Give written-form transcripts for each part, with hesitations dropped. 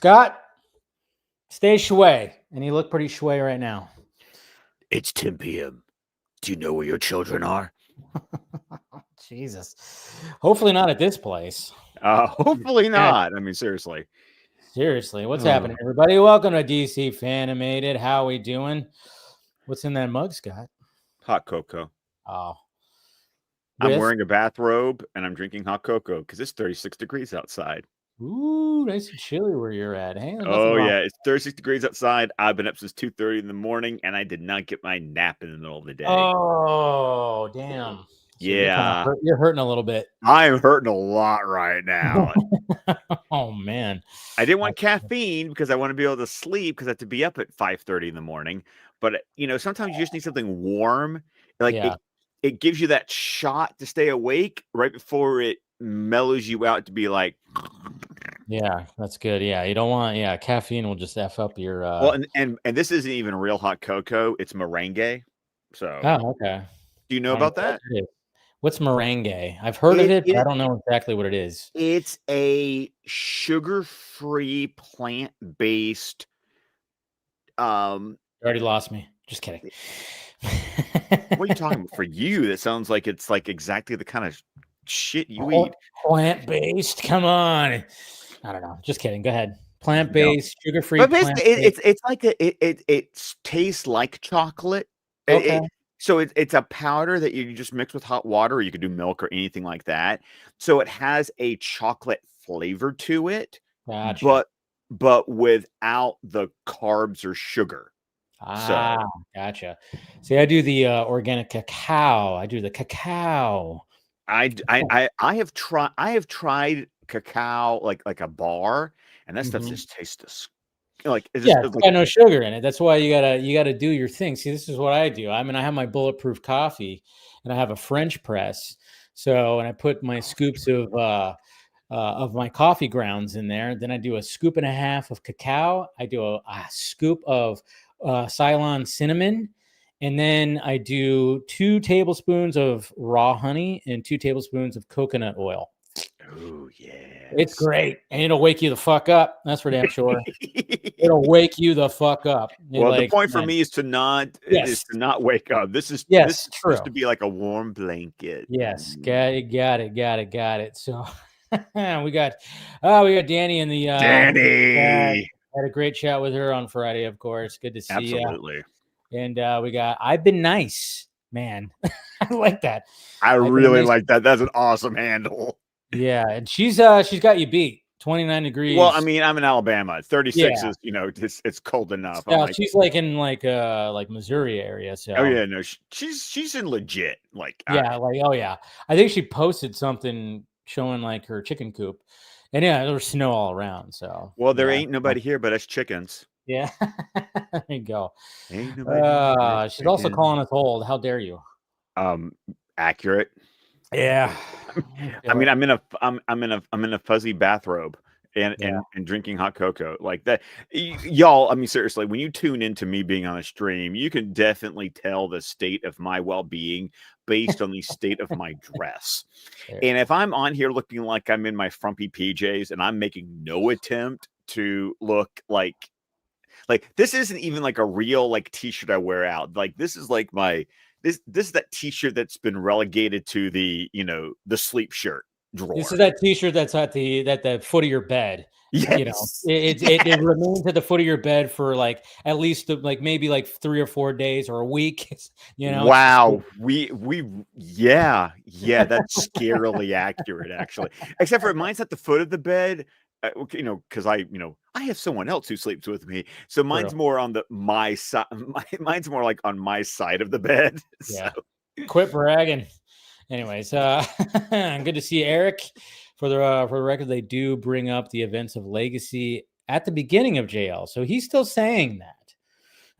Scott, stay shui. And you look pretty shui right now. It's 10 p.m. Do you know where your children are? Jesus. Hopefully not at this place. Hopefully not. I mean, seriously. Seriously, what's happening, everybody? Welcome to DC Fan-imated. How we doing? What's in that mug, Scott? Hot cocoa. Oh. I'm wearing a bathrobe and I'm drinking hot cocoa because it's 36 degrees outside. Ooh, nice and chilly where you're at. Hey, oh, yeah. It's 36 degrees outside. I've been up since 2:30 in the morning and I did not get my nap in the middle of the day. Oh, damn. So yeah. You're hurting a little bit. I'm hurting a lot right now. Oh, man. I didn't want caffeine because I want to be able to sleep because I have to be up at 5:30 in the morning. But, you know, sometimes you just need something warm. Like it gives you that shot to stay awake right before it mellows you out to be like. Yeah, that's good. Yeah, you don't want. Yeah, caffeine will just f up your. Well, and this isn't even real hot cocoa; it's meringue. So. Oh, okay. Do you know about that? What's meringue? I've heard of it, but I don't know exactly what it is. It's a sugar-free, plant-based. You already lost me. Just kidding. What are you talking about? For you, that sounds like it's like exactly the kind of shit you eat. Plant-based? Come on. I don't know. Just kidding. Go ahead. Plant-based, sugar-free. But basically, it's like it tastes like chocolate. Okay. So it's a powder that you just mix with hot water, or you could do milk or anything like that. So it has a chocolate flavor to it, gotcha. but without the carbs or sugar. Gotcha. See, I do the organic cacao. I do the cacao. I have tried cacao like a bar, and that stuff just tastes it's got no sugar in it. That's why you gotta do your thing. See, this is what I do. I mean, I have my bulletproof coffee, and I have a French press. So, and I put my scoops of my coffee grounds in there. Then I do a scoop and a half of cacao. I do a scoop of Ceylon cinnamon. And then I do 2 tablespoons of raw honey and 2 tablespoons of coconut oil. Oh, yeah. It's great. And it'll wake you the fuck up. That's for damn sure. It'll wake you the fuck up. Well, the point for me is to not wake up. This is supposed to be like a warm blanket. Yes. Got it. So we got Danny in the Danny. Had a great chat with her on Friday, of course. Good to see you. Absolutely. And we got I've Been Nice, man. I like that. I really like that. That's an awesome handle. Yeah, and she's got you beat. 29 degrees. Well, I mean, I'm in Alabama. 36 is, you know, it's cold enough. She's like in like Missouri area. So. Oh yeah, no, she's in legit. I think she posted something showing like her chicken coop, and there was snow all around. So. Well, there ain't nobody here but us chickens. Yeah, there you go. Ain't nobody she's also calling us old. How dare you? Accurate. Yeah. I mean, I'm in a fuzzy bathrobe and drinking hot cocoa like that. Y'all, I mean, seriously, when you tune into me being on a stream, you can definitely tell the state of my well-being based on the state of my dress. And if I'm on here looking like I'm in my frumpy PJs and I'm making no attempt to look like this isn't even like a real like t-shirt I wear out. Like this is like this is that t-shirt that's been relegated to the, you know, the sleep shirt drawer. This is that t-shirt that's at the foot of your bed. Yes. You know, it remains at the foot of your bed for like at least like maybe like 3 or 4 days or a week. You know. Wow. That's scarily accurate, actually. Except for mine's at the foot of the bed. You know, because I have someone else who sleeps with me, so mine's more on my side. Mine's more like on my side of the bed. Yeah. So. Quit bragging. Anyways, good to see Eric. For the record, they do bring up the events of Legacy at the beginning of JL, so he's still saying that.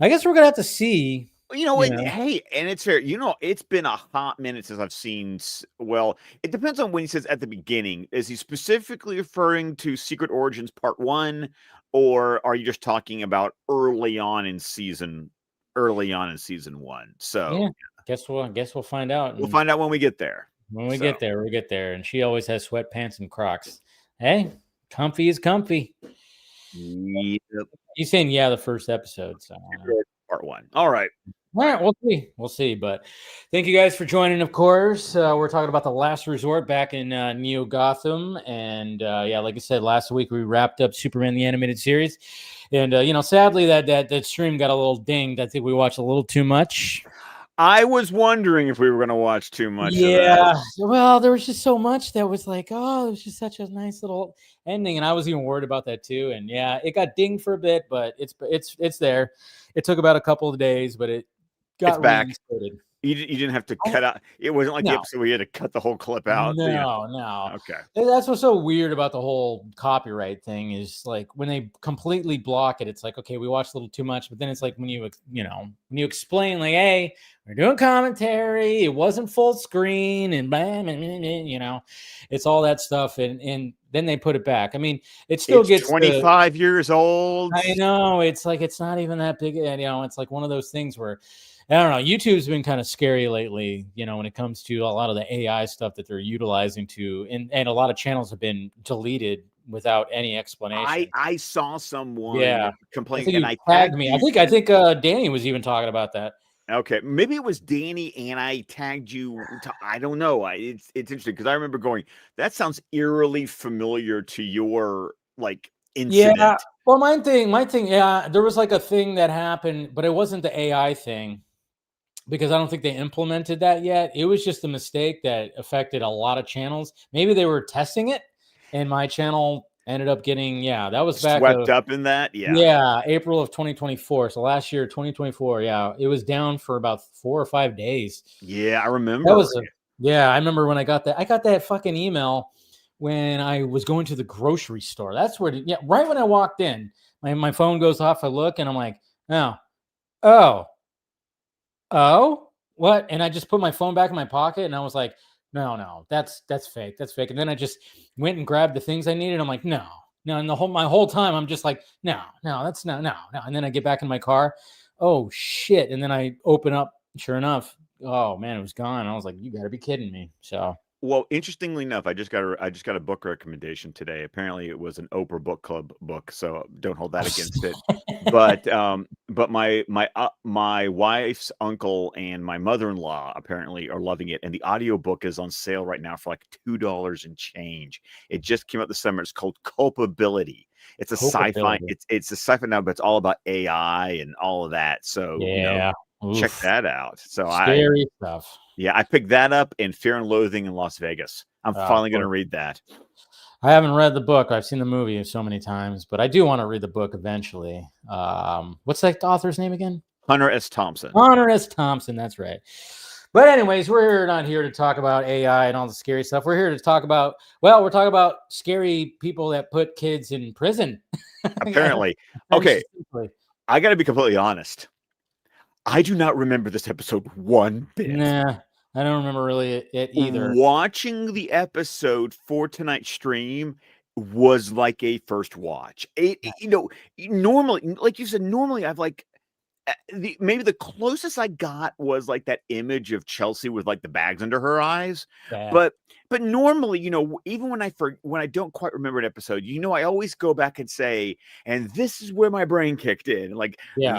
I guess we're gonna have to see. Hey, and it's fair. You know, it's been a hot minute since I've seen. Well, it depends on when he says at the beginning. Is he specifically referring to Secret Origins Part 1, or are you just talking about early on in season 1? So, yeah, guess we'll find out. We'll find out when we get there. When we get there, and she always has sweatpants and Crocs. Hey, comfy is comfy. Yep. He's saying, yeah, the first episode. So Part 1. All right. all right, we'll see. We'll see. But thank you guys for joining, of course. We're talking about The Last Resort back in Neo-Gotham. And yeah, like I said, last week we wrapped up Superman the Animated Series. And, sadly, that stream got a little dinged. I think we watched a little too much. I was wondering if we were going to watch too much of Yeah, that. well, there was just so much that was like, oh, it was just such a nice little ending, and I was even worried about that too. And yeah, it got dinged for a bit, but it's there. It took about a couple of days, but it got reinstated. You didn't have to cut out. It wasn't like the episode where you had to cut the whole clip out. No. Okay. That's what's so weird about the whole copyright thing is like when they completely block it, it's like, okay, we watched a little too much, but then it's like when you explain like, hey, we're doing commentary, it wasn't full screen, and bam, and it's all that stuff, and then they put it back. I mean, it still gets 25 years old. I know, it's like it's not even that big, it's like one of those things where I don't know. YouTube's been kind of scary lately, when it comes to a lot of the AI stuff that they're utilizing and a lot of channels have been deleted without any explanation. I saw someone complain, and I tagged me. I think Danny was even talking about that. Okay, maybe it was Danny, and I tagged you. I don't know. It's interesting because I remember going, that sounds eerily familiar to your incident. Yeah. Well, my thing. Yeah, there was like a thing that happened, but it wasn't the AI thing. Because I don't think they implemented that yet. It was just a mistake that affected a lot of channels. Maybe they were testing it, and my channel ended up getting, that was back swept up in that. Yeah, April of 2024. So last year, 2024. Yeah, it was down for about 4 or 5 days. Yeah, I remember. That was I remember when I got that. I got that fucking email when I was going to the grocery store. That's where, right when I walked in, my phone goes off. I look and I'm like, oh, what? And I just put my phone back in my pocket and I was like, no, that's fake. That's fake. And then I just went and grabbed the things I needed. I'm like, no. And my whole time I'm just like, no, that's no. And then I get back in my car. Oh shit. And then I open up, sure enough, oh man, it was gone. I was like, you gotta be kidding me. So well, interestingly enough, I just got a book recommendation today. Apparently, it was an Oprah Book Club book, so don't hold that against it. But my wife's uncle and my mother-in-law apparently are loving it, and the audiobook is on sale right now for like $2 and change. It just came out this summer. It's called Culpability. It's a sci-fi. It's a sci-fi now, but it's all about AI and all of that. So check that out. So scary stuff. Yeah, I picked that up in Fear and Loathing in Las Vegas. I'm finally going to read that. I haven't read the book. I've seen the movie so many times, but I do want to read the book eventually. What's that author's name again? Hunter S. Thompson. Hunter S. Thompson, that's right. But anyways, we're not here to talk about AI and all the scary stuff. We're here to talk about, we're talking about scary people that put kids in prison. Apparently. Okay, I got to be completely honest. I do not remember this episode one bit. Nah, I don't remember really it either. Watching the episode for tonight's stream was like a first watch. Normally, like you said, normally I've maybe the closest I got was like that image of Chelsea with like the bags under her eyes. Yeah. But normally, even when I don't quite remember an episode, I always go back and say, and this is where my brain kicked in.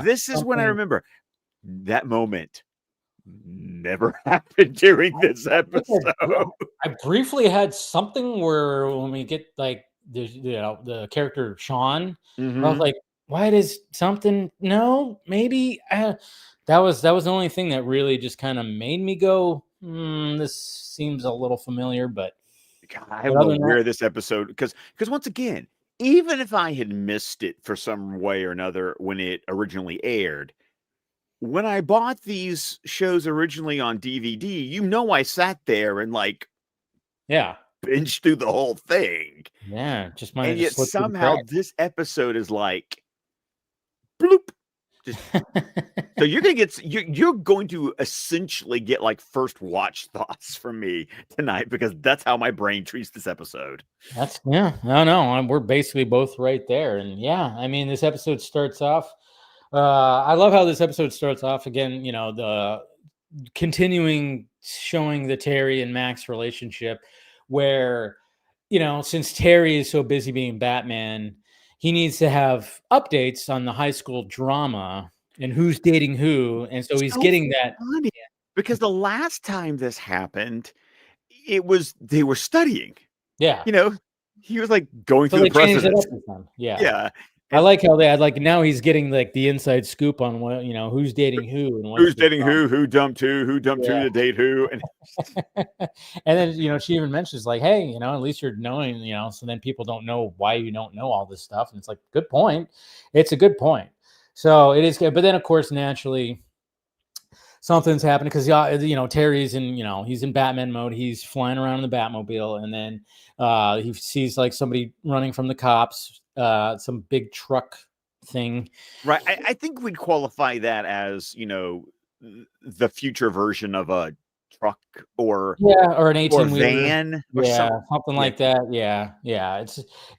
This is when I remember. That moment never happened during this episode. I briefly had something where when we get like the character Sean, I was like, why does something? No, maybe that was the only thing that really just kind of made me go, this seems a little familiar. But God, I'm aware of this episode because once again, even if I had missed it for some way or another when it originally aired. When I bought these shows originally on DVD, I sat there and binged through the whole thing. Yeah, and yet somehow this episode is like bloop. So you're going to essentially get like first watch thoughts from me tonight because that's how my brain treats this episode. No, we're basically both right there, and I mean this episode starts off. I love how this episode starts off again, the continuing showing the Terry and Max relationship where, since Terry is so busy being Batman, he needs to have updates on the high school drama and who's dating who, and so he's So getting that. funny because the last time this happened, they were studying. Yeah. You know, he was like going So through they the changed it up precedents. this time. Yeah. Yeah. I And like how they had like now he's getting like the inside scoop on what who's dating who and what's who's the dating drama. who dumped who dumped who Yeah. to date who. And And then she even mentions like, hey, at least you're knowing, so then people don't know why you don't know all this stuff. And it's like, good point. It's a good point. So it is good. But then of course, naturally, something's happening because Terry's in he's in Batman mode. He's flying around in the Batmobile, and then he sees like somebody running from the cops, some big truck thing. right, I think we'd qualify that as the future version of a truck or Or an 18-wheeler. van or Yeah, something. something like that. Yeah.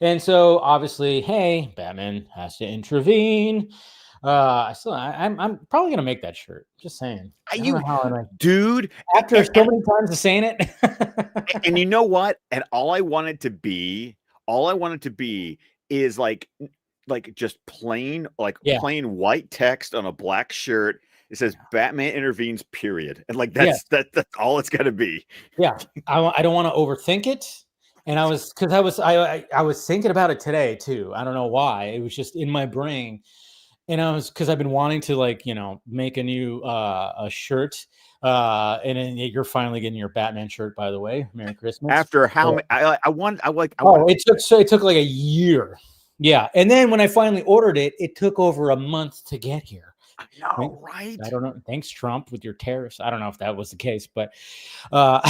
And so obviously, hey, Batman has to intervene. I'm probably gonna make that shirt. Just saying. I don't know how I like Dude, after so many times of saying it. and you know what? And all I want it to be is like just plain plain white text on a black shirt. It says Batman intervenes, period. And like that's all it's gotta be. Yeah. I don't want to overthink it. And I was thinking about it today too. I don't know why. It was just in my brain. And because I've been wanting to make a new a shirt. And then you're finally getting your Batman shirt, by the way. Merry Christmas. After how many it took like a year. Yeah. And then when I finally ordered it, it took over a month to get here. I know, right? I don't know. Thanks, Trump, with your tariffs. I don't know if that was the case, but I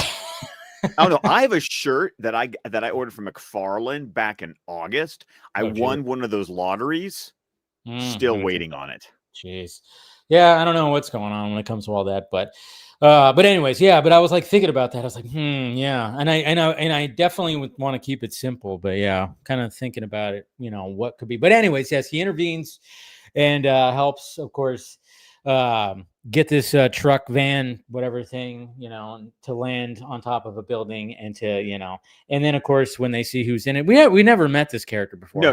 don't know. I have a shirt that I ordered from McFarlane back in August. I won one of those lotteries. Still waiting on it. Jeez. Yeah, I don't know what's going on when it comes to all that, but anyways, yeah. But I was like thinking about that. I was like, yeah. And I definitely would want to keep it simple, but yeah, kind of thinking about it. What could be. But anyways, yes, he intervenes and helps, of course, get this truck, van, whatever thing, to land on top of a building and to, and then of course when they see who's in it, we never met this character before. No.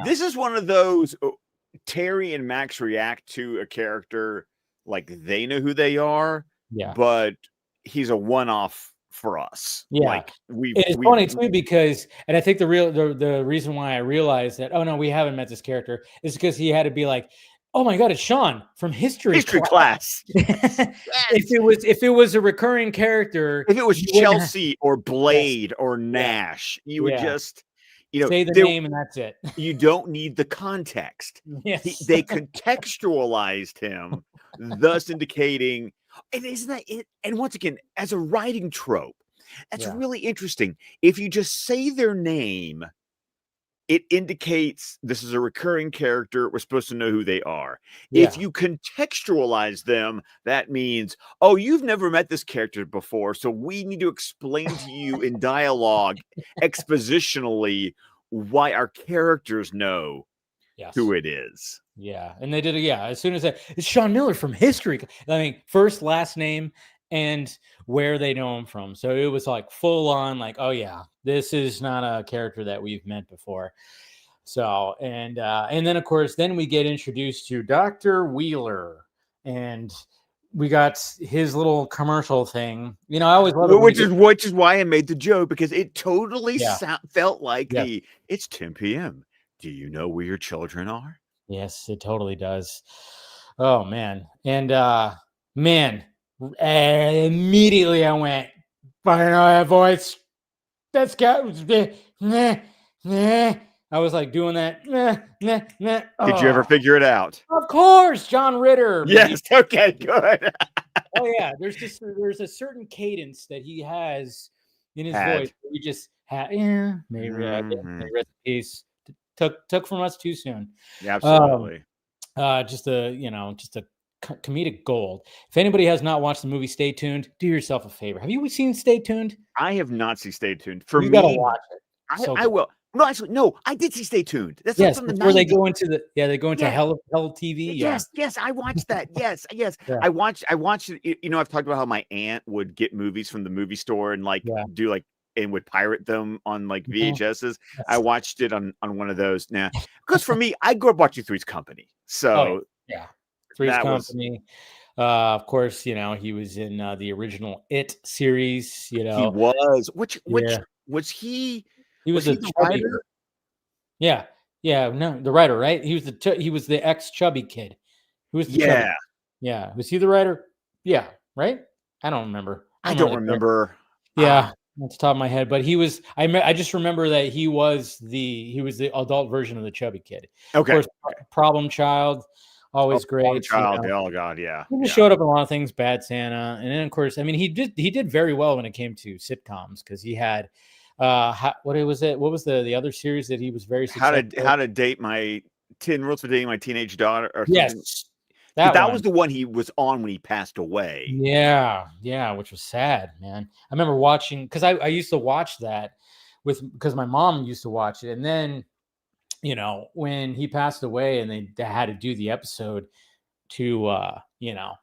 This is one of those Terry and Max react to a character like they know who they are, but he's a one-off for us. Yeah, like it's funny too because, and I think the reason why I realized that we haven't met this character is because he had to be like, oh my God, it's Sean from history class. Yes. If it was a recurring character, if it was Chelsea or Blade or Nash, you would just say the name and that's it. You don't need the context. Yes. They contextualized him, thus indicating. And isn't that it? And once again, as a writing trope, that's really interesting. If you just say their name, it indicates this is a recurring character. We're supposed to know who they are. Yeah. If you contextualize them, that means, oh, you've never met this character before, so we need to explain to you in dialogue, expositionally, why our characters know who it is. Yeah, and they did it. Yeah, as soon as it's Sean Miller from history. I mean, first, last name, and where they know him from. So it was like full on, like, oh yeah, this is not a character that we've met before. So and then of course, then we get introduced to Dr. Wheeler, and we got his little commercial thing. I always love it. Which is why I made the joke, because it totally felt like it's 10 p.m. Do you know where your children are? Yes, it totally does. Oh man. And immediately I went, I know that voice. That's got I was like doing that. Did you ever figure it out? Of course, John Ritter. Yes. Okay, good. Oh yeah, there's a certain cadence that he has in his voice. We just had maybe rest in peace. Took from us too soon. Yeah, absolutely. Just a comedic gold. If anybody has not watched the movie Stay Tuned, do yourself a favor. Have you seen Stay Tuned? I have not seen Stay Tuned. You gotta watch it. I will. No, actually, no. I did see Stay Tuned. That's from the 90s. Where they go into Hell TV. Yes, I watched that. Yes. Yeah. I watched it. I've talked about how my aunt would get movies from the movie store and do like and would pirate them on like Mhm. VHSs. I Yes. watched it on one of those. Now, because for me, I grew up watching Three's Company, Oh, yeah. so Yeah. Three's that was Company. Of course, he was in the original It series, he was. Which Yeah. He was was he a the chubby. writer? Yeah. Yeah. No, the writer, right? He was the ex chubby kid. Who was the chubby? Yeah, Yeah. Was he the writer? Yeah. Right? I don't remember. I I don't remember don't the character. remember. Yeah. Off the top of my head, but he was. I just remember that he was the adult version of the chubby kid. Of Okay. course, problem child, Oh, always Problem great. Child. Oh God, yeah, He just yeah. showed up in a lot of things, Bad Santa, and then of course, I mean, he did very well when it came to sitcoms because he had, what was it? What was the other series that he was very How successful? to date my 10 rules for dating my teenage daughter or something? Yes, Because that that was one. the one he was on when he passed away. Yeah, yeah, which was sad, man. I remember watching because I used to watch that because my mom used to watch it, and then when he passed away and they had to do the episode to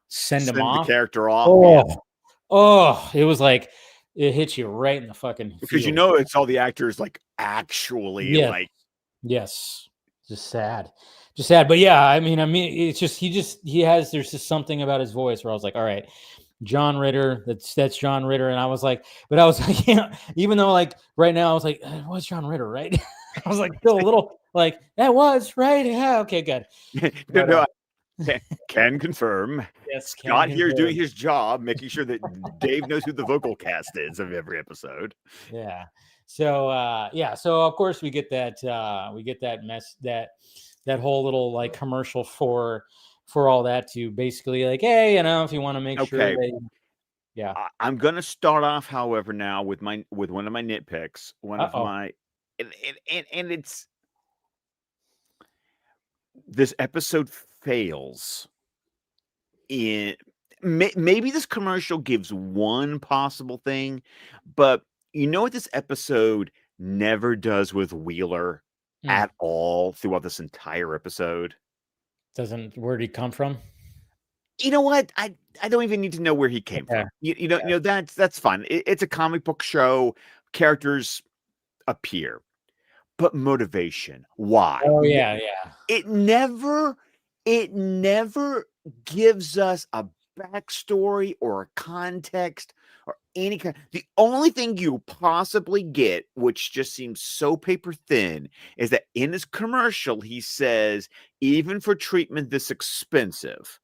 send him Send the off. character off, yeah. Oh, oh, it was like it hits you right in the fucking Because feels. it's all the actors like actually Yes, like yes, just sad. But yeah, I mean, it's just there's just something about his voice where I was like, all right, John Ritter, that's John Ritter, and I was like, but I was like, even though like right now I was like, it was John Ritter, right? I was like still a little like that was right, yeah, okay, good, no, but no, can confirm. yes, can Scott here is doing confirm. his job, making sure that Dave knows who the vocal cast is of every episode. Yeah. So yeah, so of course we get that mess that whole little like commercial for all that to basically like, hey, if you want to make sure Okay. that yeah. I'm gonna start off, however, now with one of my nitpicks. One of Uh-oh. my and it's this episode fails in maybe this commercial gives one possible thing, but you know what this episode never does with Wheeler Hmm. at all throughout this entire episode? Doesn't Where did he come from? You know what? I don't even need to know where he came Okay. from. That's fine. It's a comic book show. Characters appear, but motivation. Why? Oh yeah, yeah. It never it never gives us a backstory or a context or any kind. The only thing you possibly get, which just seems so paper thin, is that in his commercial he says, even for treatment this expensive.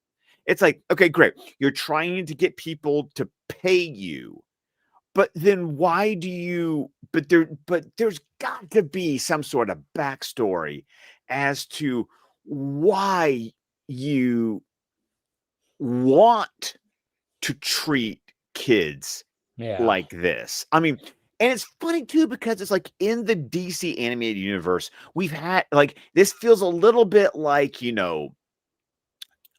It's like, okay, great. You're trying to get people to pay you, but then why do you there's got to be some sort of backstory as to why you want to treat kids Yeah. like this. I mean, and it's funny too because it's like in the DC animated universe, we've had like this feels a little bit like,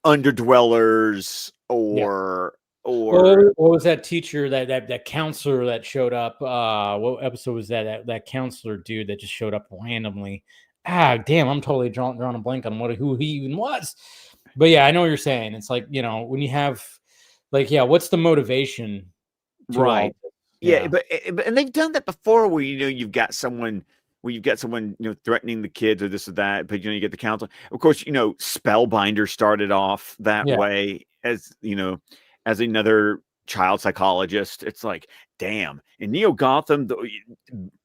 Underdwellers Yeah. Well, or what was that teacher that counselor that showed up? What episode was that counselor dude that just showed up randomly? Damn, I'm totally drawing a blank on who he even was. But yeah, I know what you're saying. It's like, when you have like, yeah, what's the motivation to all right. this? Yeah, Yeah. but and they've done that before where you've got someone threatening the kids or this or that, but you get the counsel. Of course, Spellbinder started off that Yeah. way as another child psychologist. It's like, damn, in Neo-Gotham,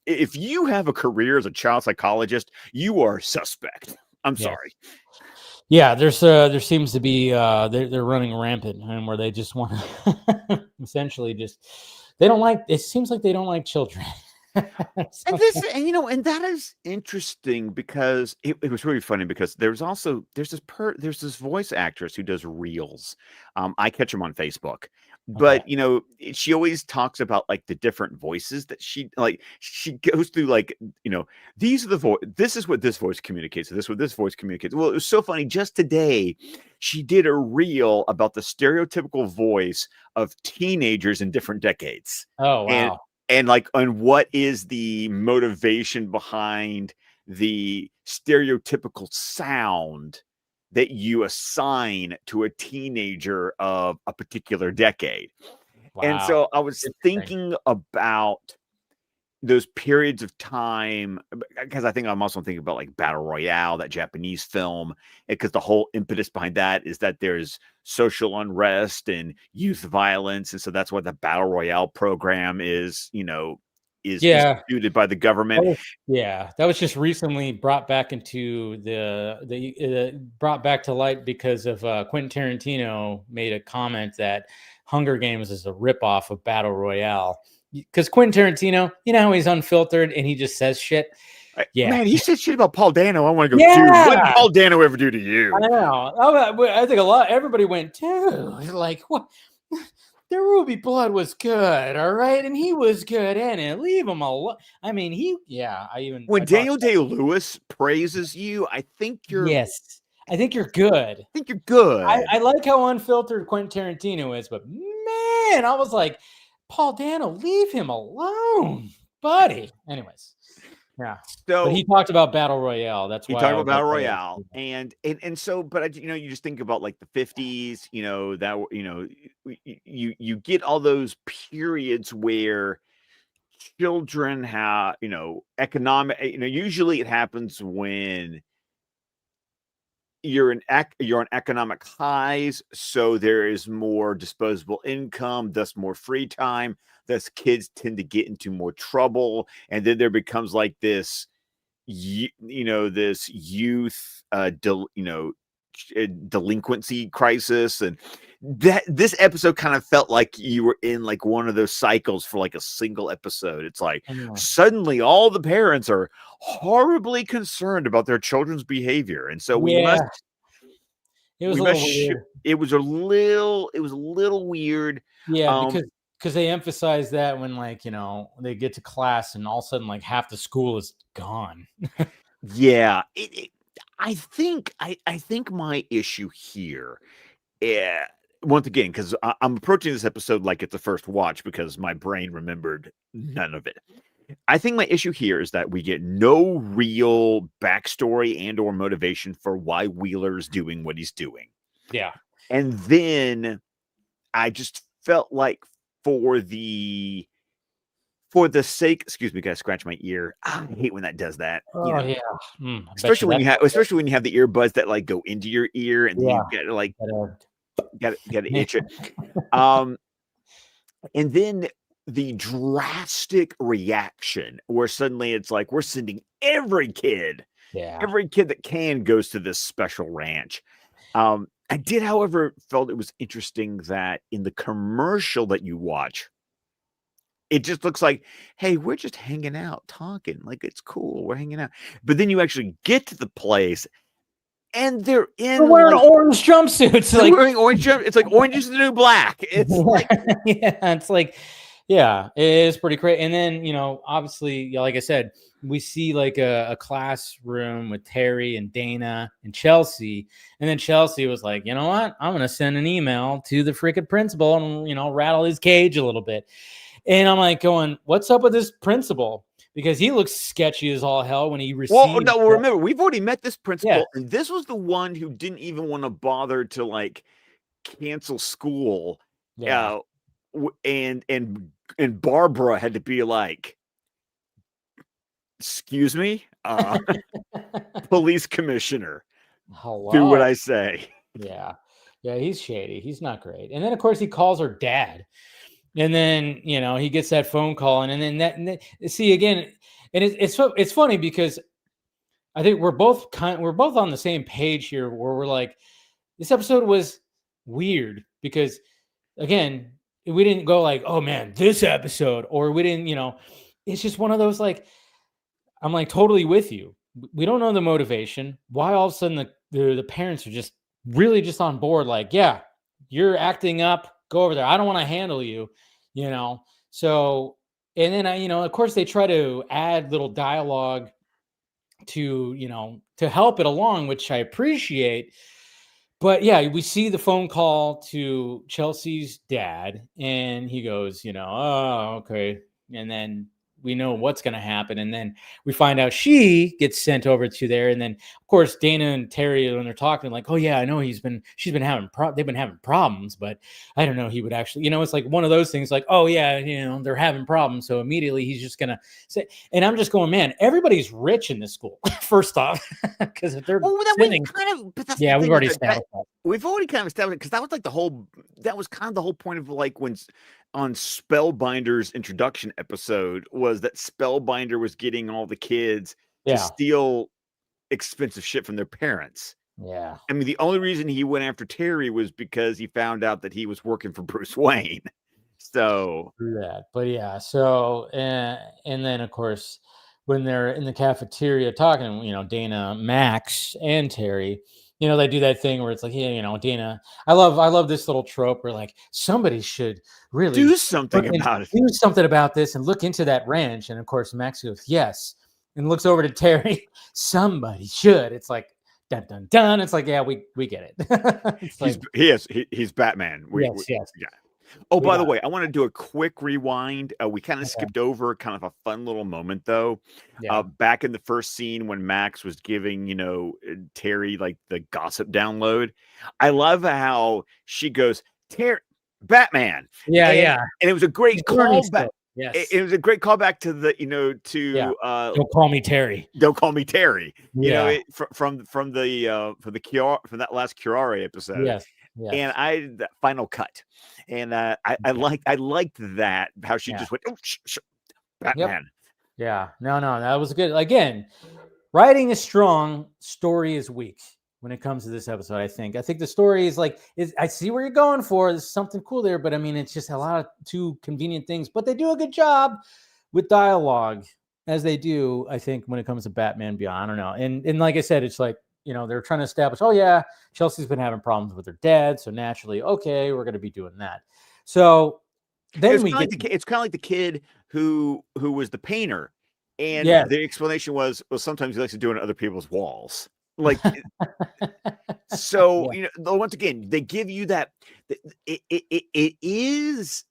if you have a career as a child psychologist, you are suspect. I'm Yeah. sorry. Yeah, there seems to be they're running rampant and where they just want to essentially just they don't like it seems like they don't like children. And So, and that is interesting because it was really funny because there's this voice actress who does reels. I catch them on Facebook, okay. but she always talks about like the different voices that she goes through like these are the voice. This is what this voice communicates. This is what this voice communicates. Well, it was so funny. Just today, she did a reel about the stereotypical voice of teenagers in different decades, Oh and wow. and what is the motivation behind the stereotypical sound that you assign to a teenager of a particular decade. And Wow. so I was Interesting. thinking about those periods of time, because I think I'm also thinking about like Battle Royale, that Japanese film, because the whole impetus behind that is that there's social unrest and youth violence, and so that's what the Battle Royale program is, is Yeah. instituted by the government. That was just recently brought back into brought back to light because of Quentin Tarantino made a comment that Hunger Games is a ripoff of Battle Royale. Because Quentin Tarantino, you know how he's unfiltered and he just says shit. Yeah, Man, he said shit about Paul Dano. I want to go, yeah. dude, what did Paul Dano ever do to you? I know. I think everybody went, dude, like, what? The Ruby Blood was good, all right, and he was good in it. Leave him alone. I mean, when Daniel Day-Lewis praises you, I think you're good. I think you're good. I like how unfiltered Quentin Tarantino is, but man, I was like, Paul Dano, leave him alone, buddy. Anyways, yeah. So but he talked about Battle Royale. That's why he talked about Battle Royale, and so, but you just think about like the 50s, you get all those periods where children have, economic, usually it happens when you're on economic highs, so there is more disposable income, thus more free time, thus kids tend to get into more trouble, and then there becomes like this this youth delinquency crisis, and that this episode kind of felt like you were in like one of those cycles for like a single episode. It's like suddenly all the parents are horribly concerned about their children's behavior, and so it was a little weird. Yeah, because they emphasize that when they get to class and all of a sudden like half the school is gone. Yeah, I think my issue here, once again, because I'm approaching this episode like it's a first watch because my brain remembered none of it. I think my issue here is that we get no real backstory and or motivation for why Wheeler's doing what he's doing. Yeah. And then I just felt like for the sake, excuse me, guys, scratch my ear. I hate when that does that. Yeah. Especially when you have the earbuds that like go into your ear and you gotta like gotta itch it. And then the drastic reaction where suddenly it's like we're sending every kid that can goes to this special ranch. I did, however, felt it was interesting that in the commercial that you watch, it just looks like, hey, we're just hanging out, talking, like it's cool, we're hanging out. But then you actually get to the place, and they're wearing orange jumpsuits. They're wearing orange jumpsuits. It's like orange is the new black. It's like, it's like, yeah, it is pretty crazy. And then, obviously, like I said, we see like a classroom with Terry and Dana and Chelsea. And then Chelsea was like, you know what? I'm going to send an email to the freaking principal and, rattle his cage a little bit. And I'm like going, what's up with this principal? Because he looks sketchy as all hell when he received. Remember, we've already met this principal, and this was the one who didn't even want to bother to like cancel school. Yeah. And Barbara had to be like, excuse me, police commissioner, hello, do what I say. Yeah, he's shady. He's not great. And then of course he calls her dad, and then he gets that phone call, and then see again, and it's funny because I think we're both on the same page here, where we're like, this episode was weird because again, we didn't go like, oh man, this episode, or we didn't, it's just one of those like, I'm like totally with you. We don't know the motivation. Why all of a sudden the parents are just really just on board, like, yeah, you're acting up, go over there. I don't want to handle you, So, and then of course they try to add little dialogue to, to help it along, which I appreciate. But yeah, we see the phone call to Chelsea's dad, and he goes, oh, okay. And then we know what's going to happen. And then we find out she gets sent over to there. And then of course, Dana and Terry, when they're talking, like, oh yeah, I know she's been having they've been having problems, but I don't know, he would actually, it's like one of those things like, oh yeah, they're having problems. So immediately he's just going to say, and I'm just going, man, everybody's rich in this school. First off, because if they're we've already established that. We've already kind of established, because that was like that was kind of the whole point of like when on Spellbinder's introduction episode, was that Spellbinder was getting all the kids to steal expensive shit from their parents. Yeah. I mean, the only reason he went after Terry was because he found out that he was working for Bruce Wayne. So that, but yeah. So and then of course, when they're in the cafeteria talking, Dana, Max, and Terry, they do that thing where it's like, yeah, Dana, I love this little trope where like somebody should really do something about this and look into that wrench. And of course, Max goes, yes, and looks over to Terry. Somebody should. It's like, dun dun dun. It's like, yeah, we get it. He's Batman. Yes. Yeah. Oh, by the way, I want to do a quick rewind. We kind of skipped over kind of a fun little moment, though. Back in the first scene when Max was giving, Terry like the gossip download. I love how she goes, Terry, Batman. Yeah. And it was a great callback. Yes. It was a great callback to the, don't call me Terry. Don't call me Terry. Yeah. From that last Curare episode. Yes. And that final cut, and I liked that, how she just went, oh, Batman. Yep. Yeah, no, that was good. Again, writing is strong, story is weak when it comes to this episode. I think the story is I see where you're going for. There's something cool there, but I mean, it's just a lot of too convenient things. But they do a good job with dialogue, as they do, I think, when it comes to Batman Beyond. I don't know, and like I said, it's like, they're trying to establish, oh yeah, Chelsea's been having problems with her dad, so naturally, okay, we're going to be doing that. So then it's kind of like the kid who was the painter, and the explanation was, well, sometimes he likes to do it on other people's walls. Like, so once again, they give you that it is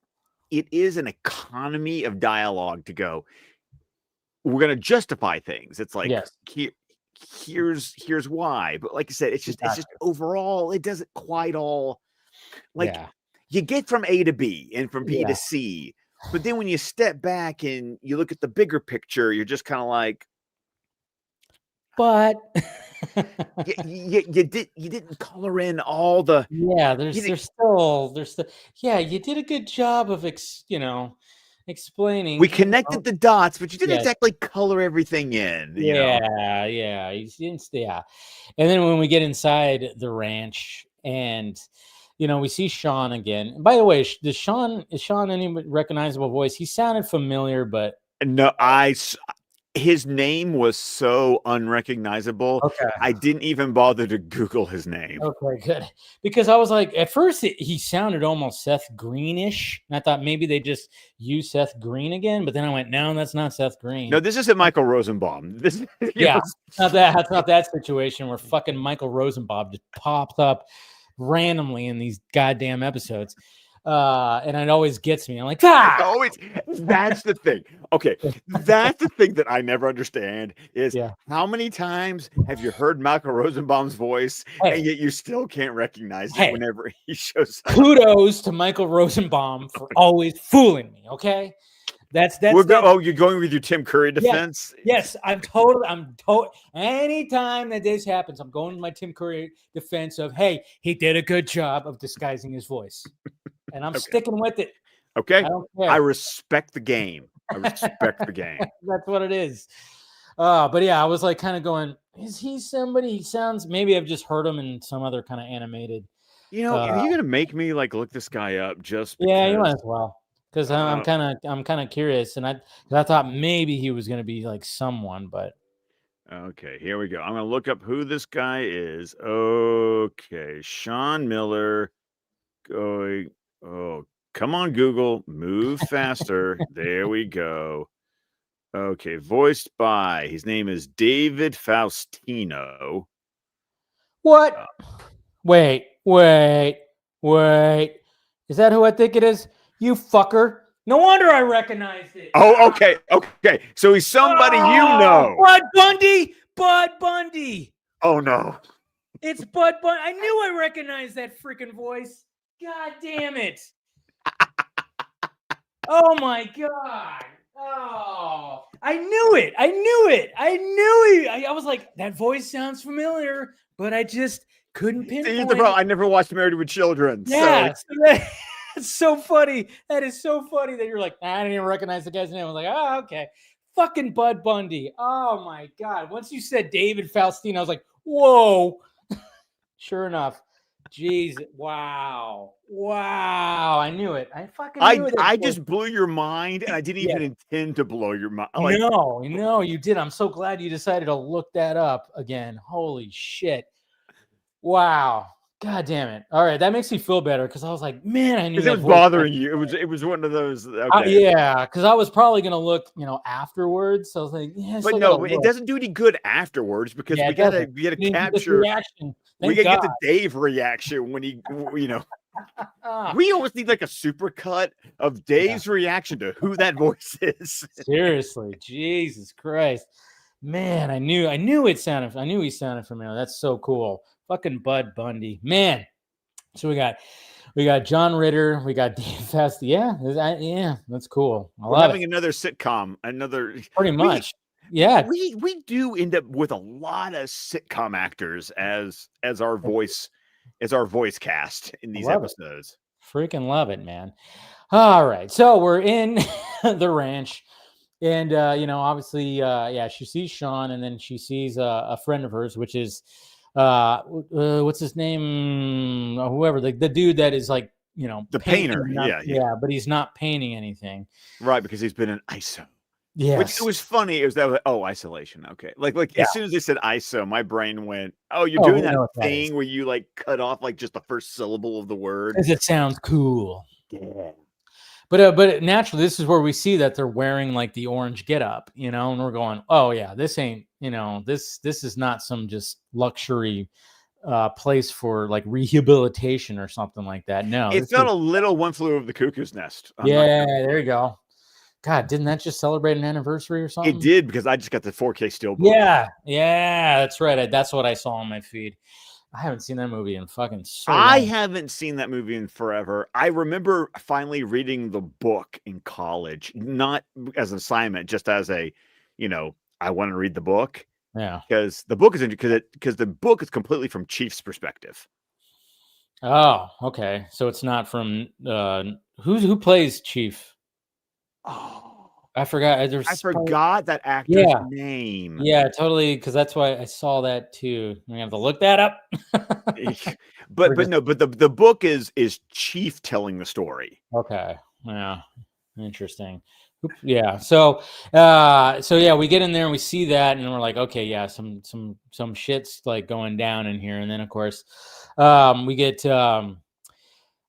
an economy of dialogue to go, we're going to justify things. It's like, here's why. But like I said, it's just overall, it doesn't quite all, like, you get from A to B and from B to C, but then when you step back and you look at the bigger picture, you're just kind of like, but you didn't color in all the there's still you did a good job of explaining. We connected the dots, but you didn't exactly color everything in. Yeah. And then when we get inside the ranch, and we see Sean again. And by the way, is Sean any recognizable voice? He sounded familiar, but no, his name was so unrecognizable. Okay. I didn't even bother to Google his name. Okay, good. Because I was like, at first he sounded almost Seth Greenish. And I thought maybe they just used Seth Green again. But then I went, no, that's not Seth Green. No, this isn't Michael Rosenbaum. It's not that situation where fucking Michael Rosenbaum just pops up randomly in these goddamn episodes. And it always gets me. I'm like, that's the thing. Okay. That's the thing that I never understand is how many times have you heard Michael Rosenbaum's voice and yet you still can't recognize it whenever he shows up? Kudos to Michael Rosenbaum for always fooling me. Okay. That's you're going with your Tim Curry defense? Yes, I'm totally. Anytime that this happens, I'm going with my Tim Curry defense of, hey, he did a good job of disguising his voice. And I'm sticking with it. Okay. I respect the game. That's what it is. But yeah, I was like kind of going, is he somebody? He sounds, maybe I've just heard him in some other kind of animated. Are you going to make me like look this guy up just because? Yeah, you might as well. Because I'm kind of curious. And I thought maybe he was going to be like someone, but. Okay, here we go. I'm going to look up who this guy is. Okay. Sean Miller going. Oh, come on, Google. Move faster. There we go. Okay, voiced by, his name is David Faustino. What? Wait. Is that who I think it is? You fucker. No wonder I recognized it. Oh, okay. Okay. So he's somebody you know. Bud Bundy. Bud Bundy. Oh, no. It's Bud Bundy. I knew I recognized that freaking voice. God damn it. Oh, my God. Oh, I knew it. I knew it. I knew it. I was like, that voice sounds familiar, but I just couldn't pinpoint it. I never watched Married with Children. Yeah. So. It's so funny. That is so funny that you're like, I didn't even recognize the guy's name. I was like, oh, okay. Fucking Bud Bundy. Oh, my God. Once you said David Faustino, I was like, whoa. Sure enough. Jeez. Wow. Wow. I knew it. I fucking knew it. I just blew your mind, and I didn't even intend to blow your mind. Like, no, you did. I'm so glad you decided to look that up again. Holy shit. Wow. God damn it. All right. That makes me feel better because I was like, man, I knew it was bothering you. It was one of those. Okay. Yeah. Because I was probably going to look, afterwards. So I was like, yeah. But no, it doesn't do any good afterwards because we gotta capture reaction. We gotta get the Dave reaction when he, we always need like a super cut of Dave's reaction to who that voice is. Seriously. Jesus Christ. Man, I knew he sounded familiar. That's so cool. Fucking Bud Bundy, man. So we got John Ritter, we got Dave Fast. Yeah, that's cool. We're having another sitcom, pretty much. We do end up with a lot of sitcom actors as our voice cast in these episodes. Freaking love it, man. All right, so we're in the ranch. And, obviously, she sees Sean, and then she sees a friend of hers, which is, what's his name? Whoever, the dude that is like, the painter. Yeah, but he's not painting anything. Right, because he's been in ISO. Yeah. Which it was funny. It was that, isolation. Okay. Like as soon as they said ISO, my brain went, oh, you're doing that thing where you like cut off like just the first syllable of the word. Because it sounds cool. Yeah. But naturally, this is where we see that they're wearing like the orange getup, and we're going, oh yeah, this ain't, this is not some just luxury place for like rehabilitation or something like that. No, it felt a little One Flew Over the Cuckoo's Nest. Yeah, there you go. God, didn't that just celebrate an anniversary or something? It did, because I just got the 4K steelbook. Yeah, that's right. That's what I saw on my feed. I haven't seen that movie in fucking so long. I haven't seen that movie in forever. I remember finally reading the book in college, not as an assignment, just as a, I want to read the book. Yeah. Because the book is because the book is completely from Chief's perspective. Oh, okay. So it's not from who plays Chief? Oh. I forgot. I forgot that actor's name. Yeah, totally. Because that's why I saw that too. I have to look that up. but the book is Chief telling the story. Okay. Yeah. Interesting. Yeah. So we get in there and we see that, and we're like, okay, yeah, some shit's like going down in here, and then of course, we get.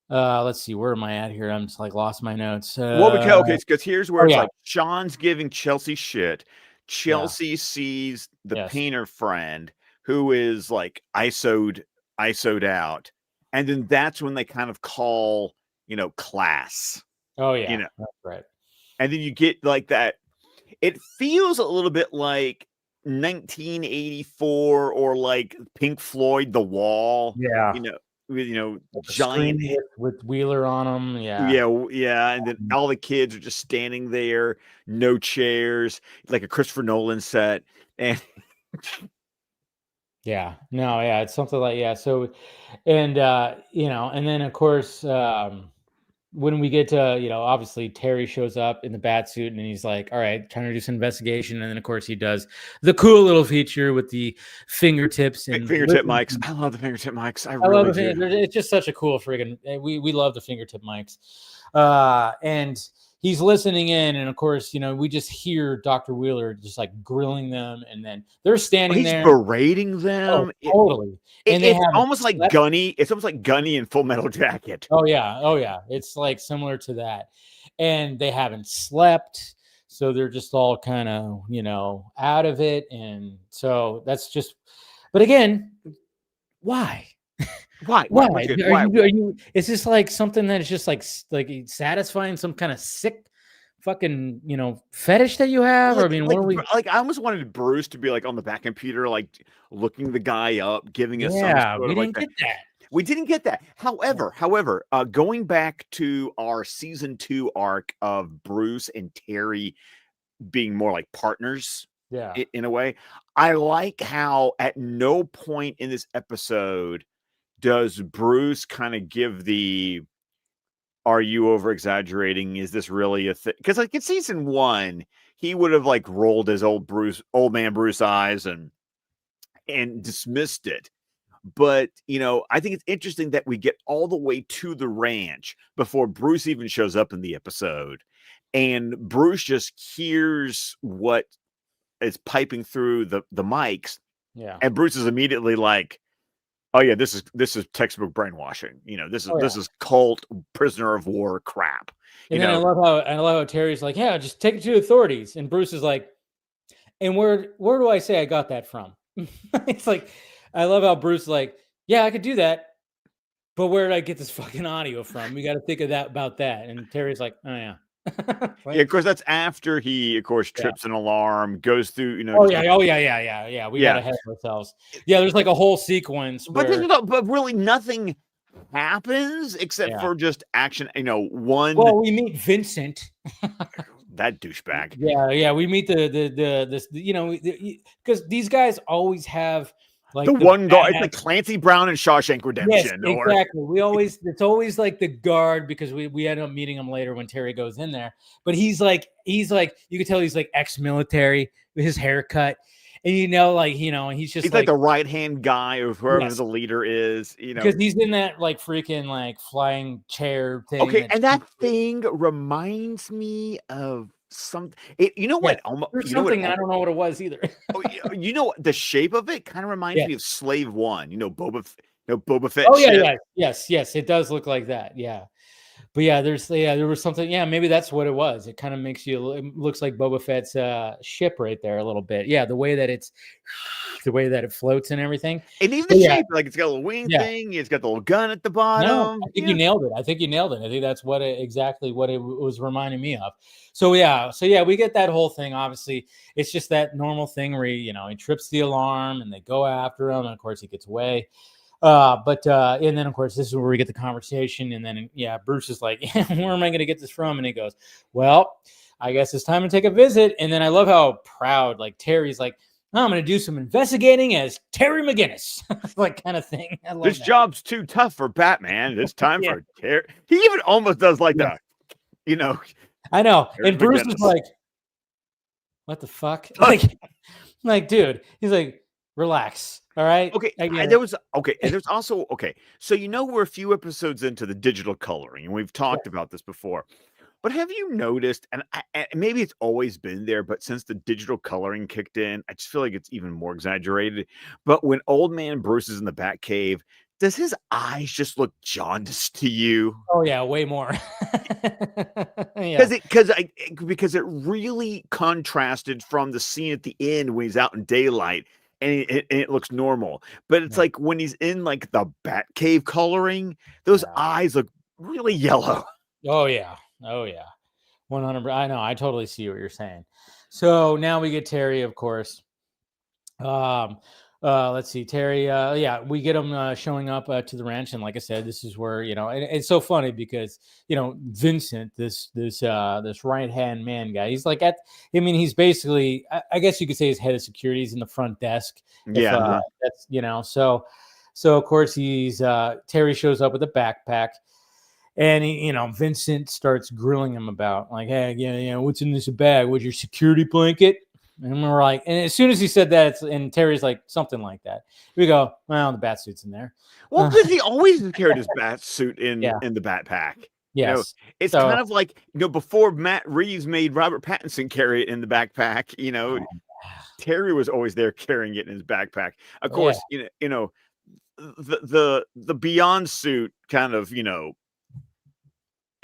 Let's see, where am I at here? I'm just like lost my notes. Because here's where it's like Sean's giving Chelsea shit. Chelsea sees the painter friend who is like ISO'd out, and then that's when they kind of call class. Oh yeah, that's right. And then you get like that. It feels a little bit like 1984 or like Pink Floyd, The Wall. Yeah, giant with Wheeler on them. Yeah. And then all the kids are just standing there, no chairs, like a Christopher Nolan set. And it's something like So, and and then of course, when we get to, obviously Terry shows up in the bat suit and he's like, all right, trying to do some investigation. And then of course he does the cool little feature with the fingertips and fingertip mics. I love the fingertip mics. I love it. It's just such a cool friggin', we love the fingertip mics. And he's listening in. And of course, we just hear Dr. Wheeler just like grilling them. And then they're standing there. He's berating them. Oh, totally. It's almost like Gunny. It's almost like Gunny in Full Metal Jacket. Oh yeah. It's like similar to that. And they haven't slept. So they're just all kind of, out of it. And so that's just, but again, why? Why? Are you? Is this like something that is just like satisfying some kind of sick fucking, fetish that you have? Or I mean, what are we? Like I almost wanted Bruce to be like on the back computer, like looking the guy up, giving us some Yeah, sort we of like didn't that. get that. We didn't get that. However, going back to our season 2 arc of Bruce and Terry being more like partners Yeah. in a way, I like how at no point in this episode does Bruce kind of give the "Are you over exaggerating? Is this really a thing?" Because like in season 1, he would have like rolled his old man Bruce eyes and dismissed it. But, I think it's interesting that we get all the way to the ranch before Bruce even shows up in the episode. And Bruce just hears what is piping through the mics. Yeah. And Bruce is immediately like, "Oh yeah, this is textbook brainwashing. This Oh, this yeah. is cult prisoner of war crap." And then I love how Terry's like, yeah, just take it to authorities. And Bruce is like, and where do I say I got that from? It's like, I love how Bruce is like, yeah, I could do that. But where did I get this fucking audio from? We got to think of that about that. And Terry's like, oh yeah. Yeah, Like, of course, that's after he, of course, yeah. trips an alarm, goes through, Oh just yeah. like, Oh yeah. Yeah. Yeah. Yeah. We got yeah. ahead of ourselves. Yeah. There's like a whole sequence But this where, is but really nothing happens except yeah. for just action. One Well, we meet Vincent. that douchebag. Yeah. Yeah. We meet this, because these guys always have The like the one guard, it's bad. like Clancy Brown in Shawshank Yes, Redemption, or exactly. It's always like the guard, because we end up meeting him later when Terry goes in there. But he's like you could tell he's like ex-military with his haircut. And he's just he's like like, the right hand guy of whoever yes, the leader is. because he's in that like freaking like flying chair thing Okay, that and that thing reminds me of something. You know yes, what? Almost, there's something, I don't know what it was either. Oh, the shape of it kind of reminds me of Yes. Slave One. Boba Fett Oh yeah, ship. yeah. Yes, it does look like that. Yeah. But yeah, there was something. Yeah, maybe that's what it was. It kind of makes it looks like Boba Fett's ship right there a little bit. Yeah, the way that it floats and everything. And even But the yeah, shape, like it's got a little wing yeah. thing, it's got the little gun at the No, bottom. I think you Yeah. nailed it. I think that's exactly what it was reminding me of. So yeah, we get that whole thing. Obviously, it's just that normal thing where he trips the alarm and they go after him, and of course he gets away. And then of course this is where we get the conversation, and then Bruce is like, where am I going to get this from? And he goes, well, I guess it's time to take a visit. And then I love how proud like Terry's like, I'm going to do some investigating as Terry McGinnis, like kind of thing. I love This that. job's too tough for Batman. It's time Yeah. for Terry. He even almost does like Yes. I know. Terry And Bruce is McGinnis. like, what the fuck? Like, dude, he's like, relax. All right. Okay, I get there it. was and there's also So we're a few episodes into the digital coloring, and we've talked about this before. But have you noticed, and maybe it's always been there, but since the digital coloring kicked in, I just feel like it's even more exaggerated. But when old man Bruce is in the Batcave, does his eyes just look jaundiced to you? Oh yeah, way more. Yeah. Because it really contrasted from the scene at the end when he's out in daylight and it looks normal. But it's Yeah. like when he's in like the Batcave coloring, those Yeah. eyes look really yellow. Oh yeah. Oh yeah. 100. I know. I totally see what you're saying. So now we get Terry, of course. Um, let's see, Terry. We get him showing up to the ranch, and like I said, this is where and it's so funny because Vincent, this right hand man guy, he's like he's basically, I guess you could say, he's head of security. He's in the front desk. If Yeah. that's so of course he's Terry shows up with a backpack. And Vincent starts grilling him about like, hey, what's in this bag? What's your security blanket? And we're like, and as soon as he said that, and Terry's like, something like that. We go, well, the bat suit's in there. Well, because he always carried his bat suit in Yeah. the Batpack. Yes. It's So, kind of like before Matt Reeves made Robert Pattinson carry it in the backpack. Terry was always there carrying it in his backpack. Of course, the Beyond suit kind of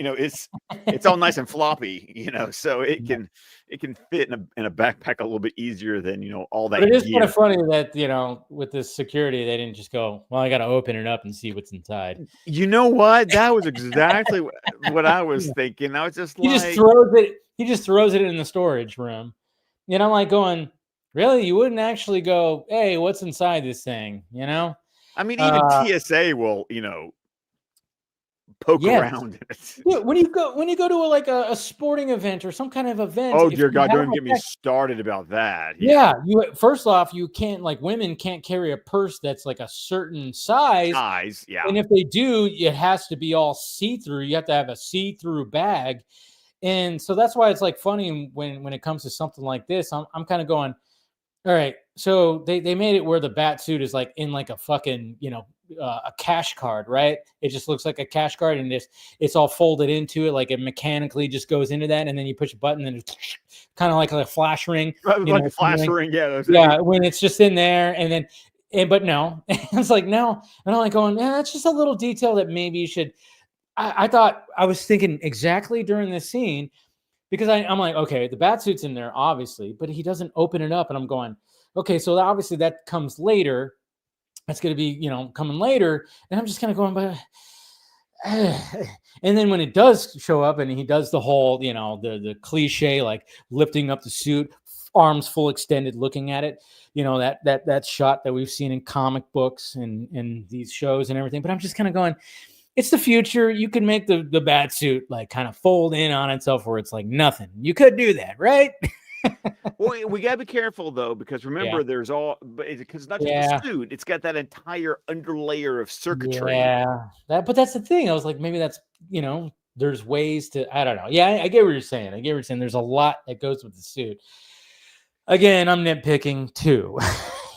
it's all nice and floppy, so it can fit in a backpack a little bit easier than all But it that is kind gear. of funny that with this security, they didn't just go, well, I got to open it up and see what's inside. You know what? That was exactly what I was thinking. I was just He just like, throws it. He just throws it in the storage room. And I'm like going, really? You wouldn't actually go, hey, what's inside this thing? I mean, even Uh, TSA will, poke yes. around in it. Yeah, when you go to a sporting event or some kind of event, Oh if dear you God, have don't even a get me started about that. Yeah. yeah, you first off, you can't like women can't carry a purse that's like a certain size. Size, yeah. And if they do, it has to be all see-through. You have to have a see-through bag. And so that's why it's like funny when it comes to something like this. I'm kind of going, all right. So they made it where the bat suit is like in like a fucking, a cash card, right? It just looks like a cash card and it's all folded into it. Like it mechanically just goes into that. And then you push a button and it's kind of like a flash ring, Like a flash ring, yeah. yeah, when it's just in there, but no, it's like no, and I'm like going, yeah, that's just a little detail that maybe you should. I thought I was thinking exactly during this scene because I'm like, okay, the bat suit's in there, obviously, but he doesn't open it up, and I'm going, okay, so obviously that comes later. That's going to be, coming later, and I'm just kind of going, but. And then when it does show up and he does the whole, the cliche, like lifting up the suit, arms full extended, looking at it, that shot that we've seen in comic books and these shows and everything. But I'm just kind of going, it's the future. You can make the bat suit like kind of fold in on itself where it's like nothing. You could do that, right? Well, we gotta be careful though, because remember, there's because not just the suit; it's got that entire underlayer of circuitry. Yeah, but that's the thing. I was like, maybe that's there's ways to. I don't know. Yeah, I get what you're saying. I get what you're saying. There's a lot that goes with the suit. Again, I'm nitpicking too.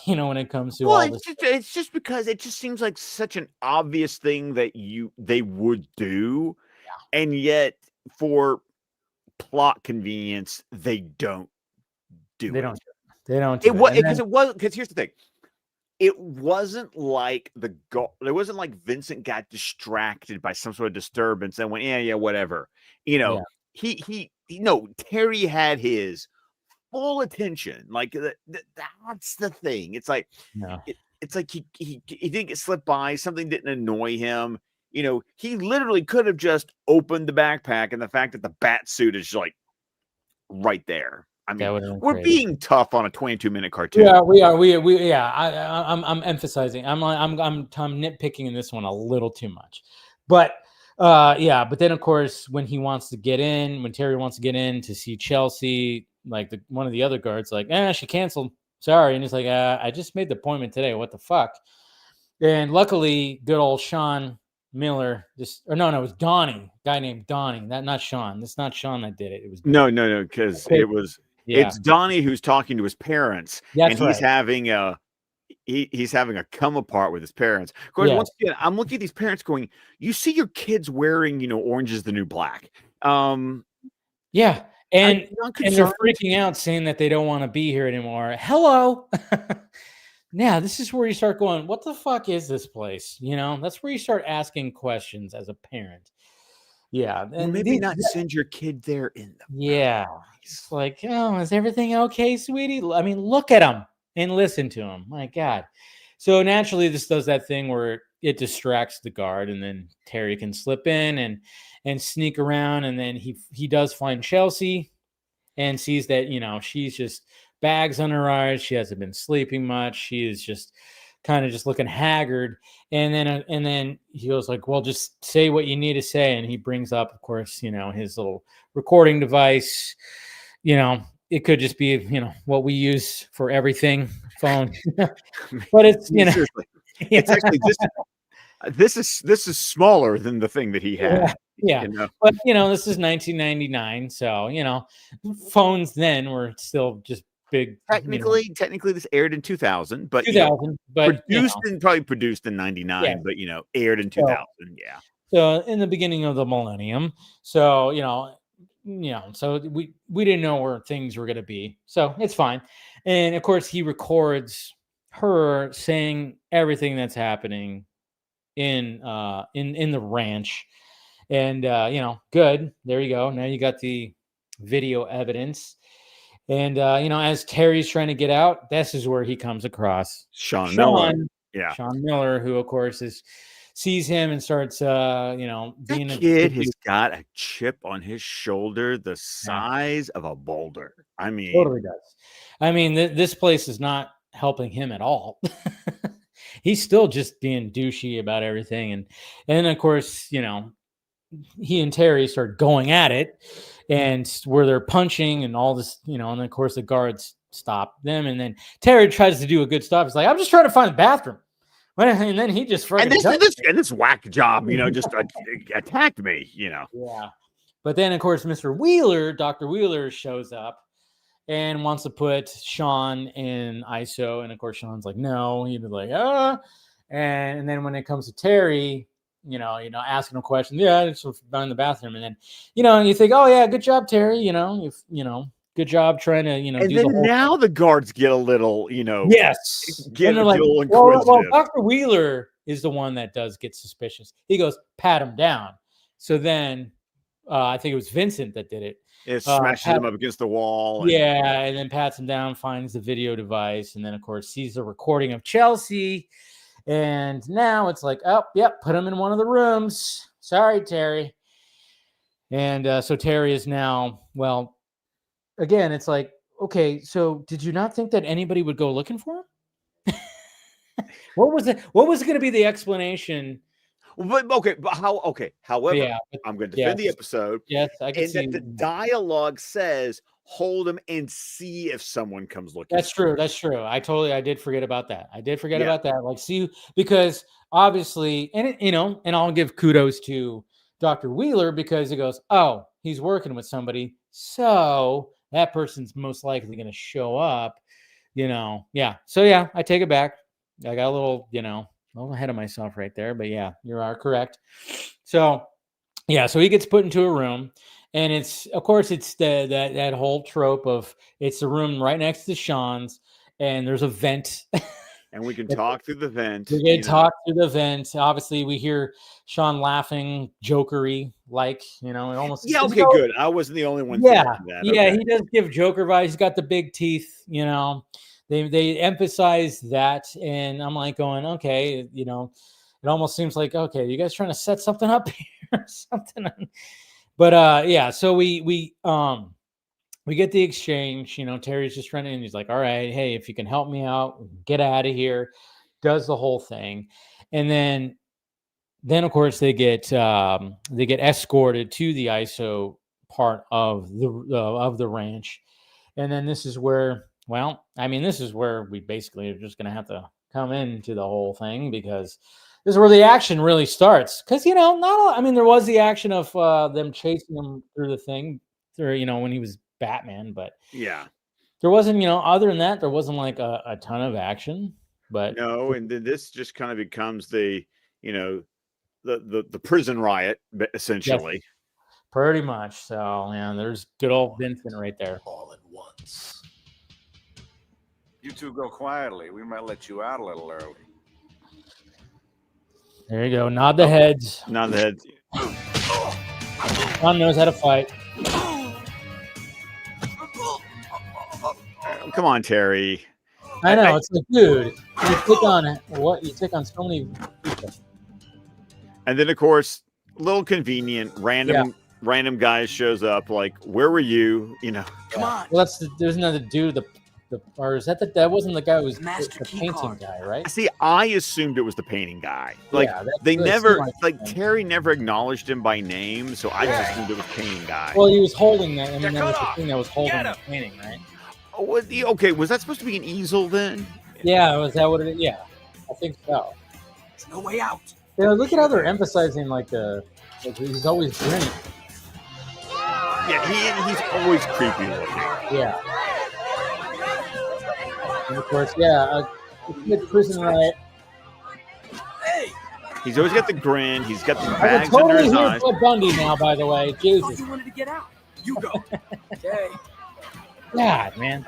When it comes to all this. It's just because it just seems like such an obvious thing that they would do, and yet for plot convenience, they don't do it. They don't do it. Because here's the thing. It wasn't like Vincent got distracted by some sort of disturbance and went, yeah, whatever. Terry had his full attention. Like that's the thing. It's like, it's like he didn't get slipped by. Something didn't annoy him. He literally could have just opened the backpack, and the fact that the bat suit is like right there. I mean, we're being tough on a 22-minute cartoon. Yeah, we are. I'm emphasizing. I'm nitpicking in this one a little too much, but but then of course when Terry wants to get in to see Chelsea, like one of the other guards, like, she canceled. Sorry, and he's like, I just made the appointment today. What the fuck? And luckily, good old Sean Miller it was Donnie, guy named Donnie. Not Sean. That's not Sean that did it. It was no, because it was. Yeah. It's Donnie who's talking to his parents, and he's having a come apart with his parents. Of course, once again, I'm looking at these parents going, "You see your kids wearing, orange is the new black." Yeah, and they're freaking out, saying that they don't want to be here anymore. Hello. Yeah, this is where you start going, what the fuck is this place? That's where you start asking questions as a parent. Yeah. And maybe not send your kid there in the it's like, oh, is everything okay, sweetie? I mean, look at him and listen to him. My God. So naturally, this does that thing where it distracts the guard, and then Terry can slip in and sneak around, and then he does find Chelsea and sees that, she's just bags on her eyes. She hasn't been sleeping much. She is just kind of just looking haggard. And then he goes like, well, just say what you need to say. And he brings up, of course, his little recording device. It could just be, what we use for everything, phone. But it's, it's actually this is smaller than the thing that he had. Yeah. But this is 1999, so phones then were still just big. Technically, this aired in 2000, but probably produced in 99, but aired in 2000. Yeah. So in the beginning of the millennium, so so we didn't know where things were going to be, so it's fine. And of course, he records her saying everything that's happening in the ranch. And good. There you go. Now you got the video evidence. And as Terry's trying to get out, this is where he comes across Sean Miller. Yeah. Sean Miller, who of course sees him and starts being that kid has got a chip on his shoulder the size of a boulder. I mean, totally does. I mean, this place is not helping him at all. He's still just being douchey about everything, and of course, he and Terry start going at it, and where they're punching and all this, and of course the guards stop them, and then Terry tries to do a good stop. He's like, "I'm just trying to find the bathroom," and then he just and this whack job, just attacked me, Yeah, but then of course Dr. Wheeler shows up and wants to put Sean in ISO, and of course Sean's like, "No," he'd be like, and then when it comes to Terry, asking him questions. Yeah, it's in the bathroom. And then, you think, oh yeah, good job, Terry. Good job trying to, And do then now the guards get a little, yes, get a little inquisitive. Well, Dr. Wheeler is the one that does get suspicious. He goes, pat him down. So then, I think it was Vincent that did it. It smashes him up against the wall. And then pats him down, finds the video device, and then of course sees the recording of Chelsea. And now it's like, oh, yep, put him in one of the rooms. Sorry, Terry. And so Terry is now, well, again, it's like, okay, so did you not think that anybody would go looking for him? What was going to be the explanation? However, I'm going to defend the episode. Yes, I can see that the dialogue says, hold them and see if someone comes looking. That's true. I did forget about that. About that. Like, see, because obviously, and and I'll give kudos to Dr. Wheeler because he goes, oh, he's working with somebody, so that person's most likely going to show up. Yeah. So yeah, I take it back. I got a little ahead of myself right there, but yeah, you are correct. So yeah, so he gets put into a room. And it's, of course, it's that whole trope of it's the room right next to Sean's, and there's a vent. And we can talk through the vent. We can talk through the vent. Obviously, we hear Sean laughing, jokery, like, it almost. Yeah, okay, good. I wasn't the only one. Yeah, that. Yeah, okay. He does give Joker vibes. He's got the big teeth, They emphasize that, and I'm like going, okay, it almost seems like, okay, you guys trying to set something up here or something. But yeah, so we get the exchange. Terry's just running, and he's like, "All right, hey, if you can help me out, get out of here." Does the whole thing, and then of course they get escorted to the ISO part of the ranch, and then this is where, we basically are just going to have to come into the whole thing because this is where the action really starts. Because, there was the action of them chasing him through the thing, when he was Batman. But yeah, there wasn't, other than that, there wasn't like a ton of action. But no, and then this just kind of becomes the prison riot, essentially. Yes, pretty much. So, there's good old Vincent right there. All at once. You two go quietly. We might let you out a little early. There you go. Nod the heads. Nod the heads. Sean knows how to fight. Come on, Terry. I know. It's like, dude, you take on so many people. And then, of course, a little convenient, random guy shows up. Like, where were you? Come on. Well, there's another dude. Or is that wasn't the guy who was the painting guy, right? See, I assumed it was the painting guy. Like, they never, Terry never acknowledged him by name, so I just assumed it was painting guy. Well, he was holding that. That was the thing that was holding the painting, right? Oh, okay, was that supposed to be an easel then? Yeah, was that what it is? Yeah, I think so. There's no way out. Look at how they're emphasizing he's always grinning. Yeah, he's always creepy looking. Yeah. And of course, it's prison riot. Hey, he's always got the grin. He's got the bags under his eyes. Ted Bundy now, by the way. Jesus. You wanted to get out. You go. Okay. God, man.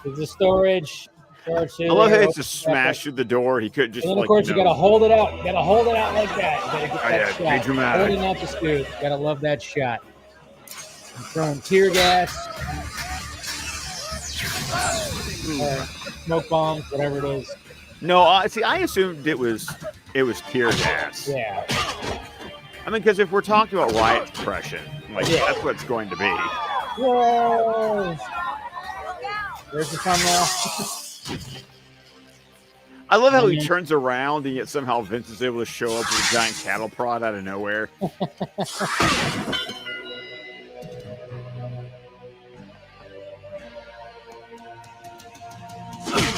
There's the storage. I love how it's just smashed through the door. He could just, and then, of course, you got to hold it out. You got to hold it out like that. You got to get that be shot. dramatic. Holding out the scoop. Got to love that shot. I'm throwing tear gas, smoke bombs, whatever it is. No, I assumed it was tear gas. Yeah. I mean, because if we're talking about riot suppression, like that's what it's going to be. Whoa! There's the thumbnail. I love how he turns around and yet somehow Vince is able to show up with a giant cattle prod out of nowhere.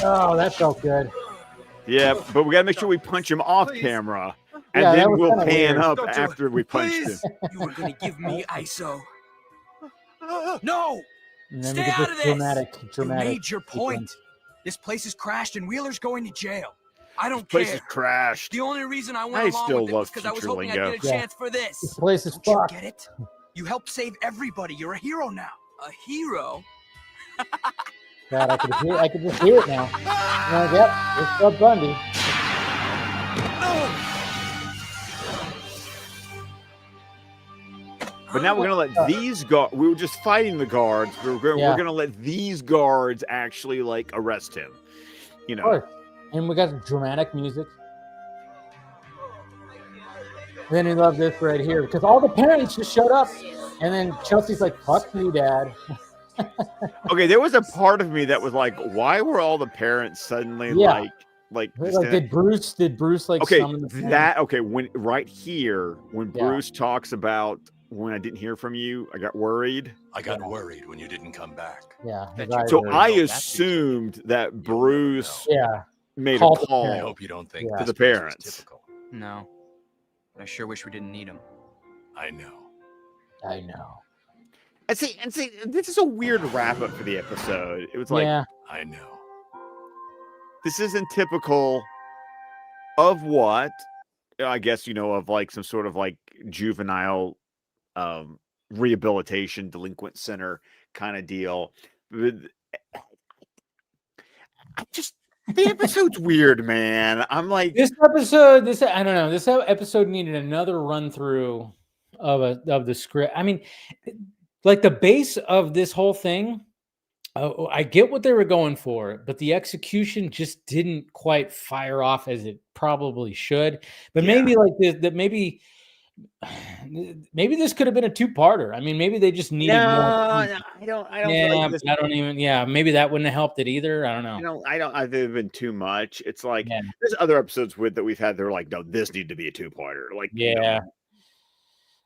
Oh, that felt good. Yeah, but we got to make sure we punch him off camera. And then we'll pan up after we punch him. You were going to give me ISO. No! And then Stay we get out this of this! dramatic. You made your point. This place is crashed and Wheeler's going to jail. I don't Place care. is crashed. The only reason I went along with it was because I was hoping I'd get a chance for this. This place is Don't fucked. you get it? You helped save everybody. You're a hero now. A hero? God, I could just hear it now. Yep, it's Bud Bundy. But now we're going to let these guards, we were just fighting the guards. We're going to let these guards actually, like, arrest him. You know. Of course. And we got dramatic music. Then we love this right here because all the parents just showed up. And then Chelsea's like, fuck you, Dad. Okay, there was a part of me that was like, why were all the parents suddenly like did Bruce like summon the parents? when Bruce talks about when I didn't hear from you, I got worried. I got worried when you didn't come back. Yeah. So I assumed that Bruce made a call. I hope you don't think to the parents. Typical. No. I sure wish we didn't need him. I know. And see, this is a weird wrap up for the episode. It was like, I know. This isn't typical of what I guess, of like some sort of like juvenile rehabilitation delinquent center kind of deal. The episode's weird, man. I'm like, this episode needed another run through of the script. I mean, like the base of this whole thing, I get what they were going for, but the execution just didn't quite fire off as it probably should. But maybe like this, maybe this could have been a two-parter. I mean, maybe they just needed more. I don't. Maybe that wouldn't have helped it either. I don't know. I think it'd been too much. It's like there's other episodes that we've had. They're like, no, this needed to be a two-parter. Like,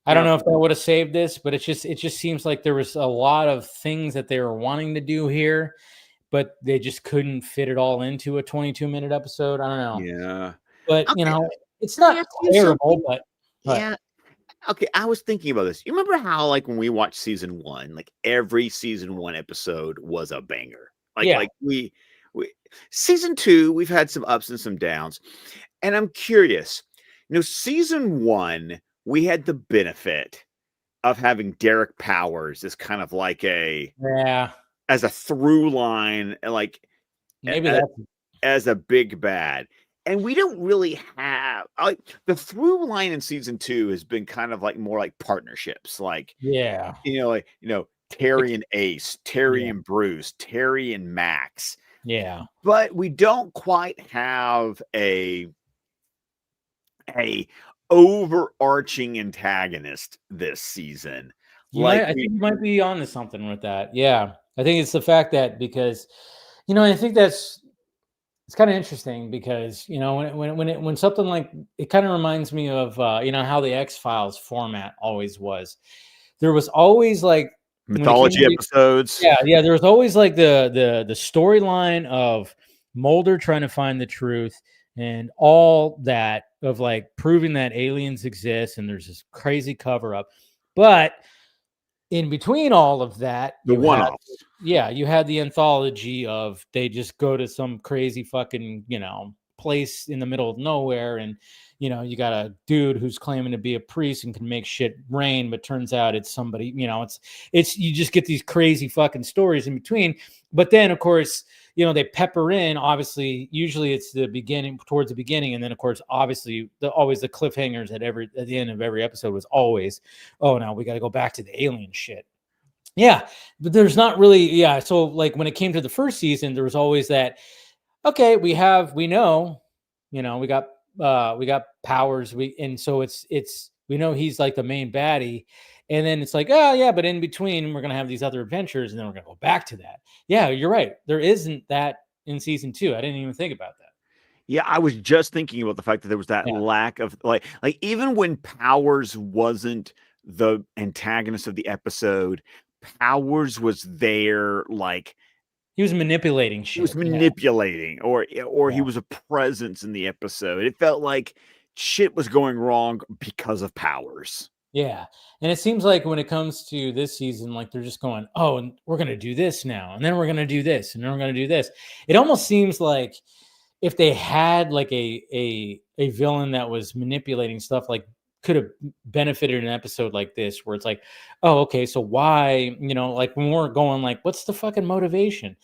I don't know if that would have saved this, but it just seems like there was a lot of things that they were wanting to do here, but they just couldn't fit it all into a 22-minute episode. I don't know. Yeah. But it's not terrible, but yeah. Okay, I was thinking about this. You remember how like when we watched season 1, like every season 1 episode was a banger. Like we season 2, we've had some ups and some downs. And I'm curious, season 1, we had the benefit of having Derek Powers as kind of like as a through line, like maybe as a big bad. And we don't really have the through line in season 2 has been kind of like more like partnerships, like Terry and Ace, Terry and Bruce, Terry and Max. Yeah, but we don't quite have a overarching antagonist this season. I think you might be onto something with that. Yeah, I think it's the fact that because I think it's kind of interesting because when something like it kind of reminds me of how the X-Files format always was. There was always like mythology episodes. Yeah. There was always like the storyline of Mulder trying to find the truth and all that of like proving that aliens exist and there's this crazy cover up. But in between all of that, you had the anthology of they just go to some crazy fucking, place in the middle of nowhere and, you know, you got a dude who's claiming to be a priest and can make shit rain, but turns out it's somebody, you know, it's you just get these crazy fucking stories in between. But then of course, you know, they pepper in, obviously, usually it's the beginning, towards the beginning, and then of course, obviously, always the cliffhangers at the end of every episode was always, oh, now we got to go back to the alien shit. Yeah, but there's not really, yeah. So like when it came to the first season, there was always that, okay, we know, you know, we got powers, and so it's we know he's like the main baddie, and then it's like, oh yeah, but in between we're gonna have these other adventures, and then we're gonna go back to that. Yeah, you're right. There isn't that in season 2. I didn't even think about that. Yeah, I was just thinking about the fact that there was that Yeah. lack of like even when Powers wasn't the antagonist of the episode, Powers was there, like He was manipulating he was shit. manipulating, or he Yeah. was a presence in the episode. It felt like shit was going wrong because of Powers. Yeah. And it seems like when it comes to this season, like they're just going, oh, and we're going to do this now. And then we're going to do this. And then we're going to do this. It almost seems like if they had like a villain that was manipulating stuff, like could have benefited an episode like this, where it's like, oh, okay, so why, you know, like when we're going like, what's the fucking motivation?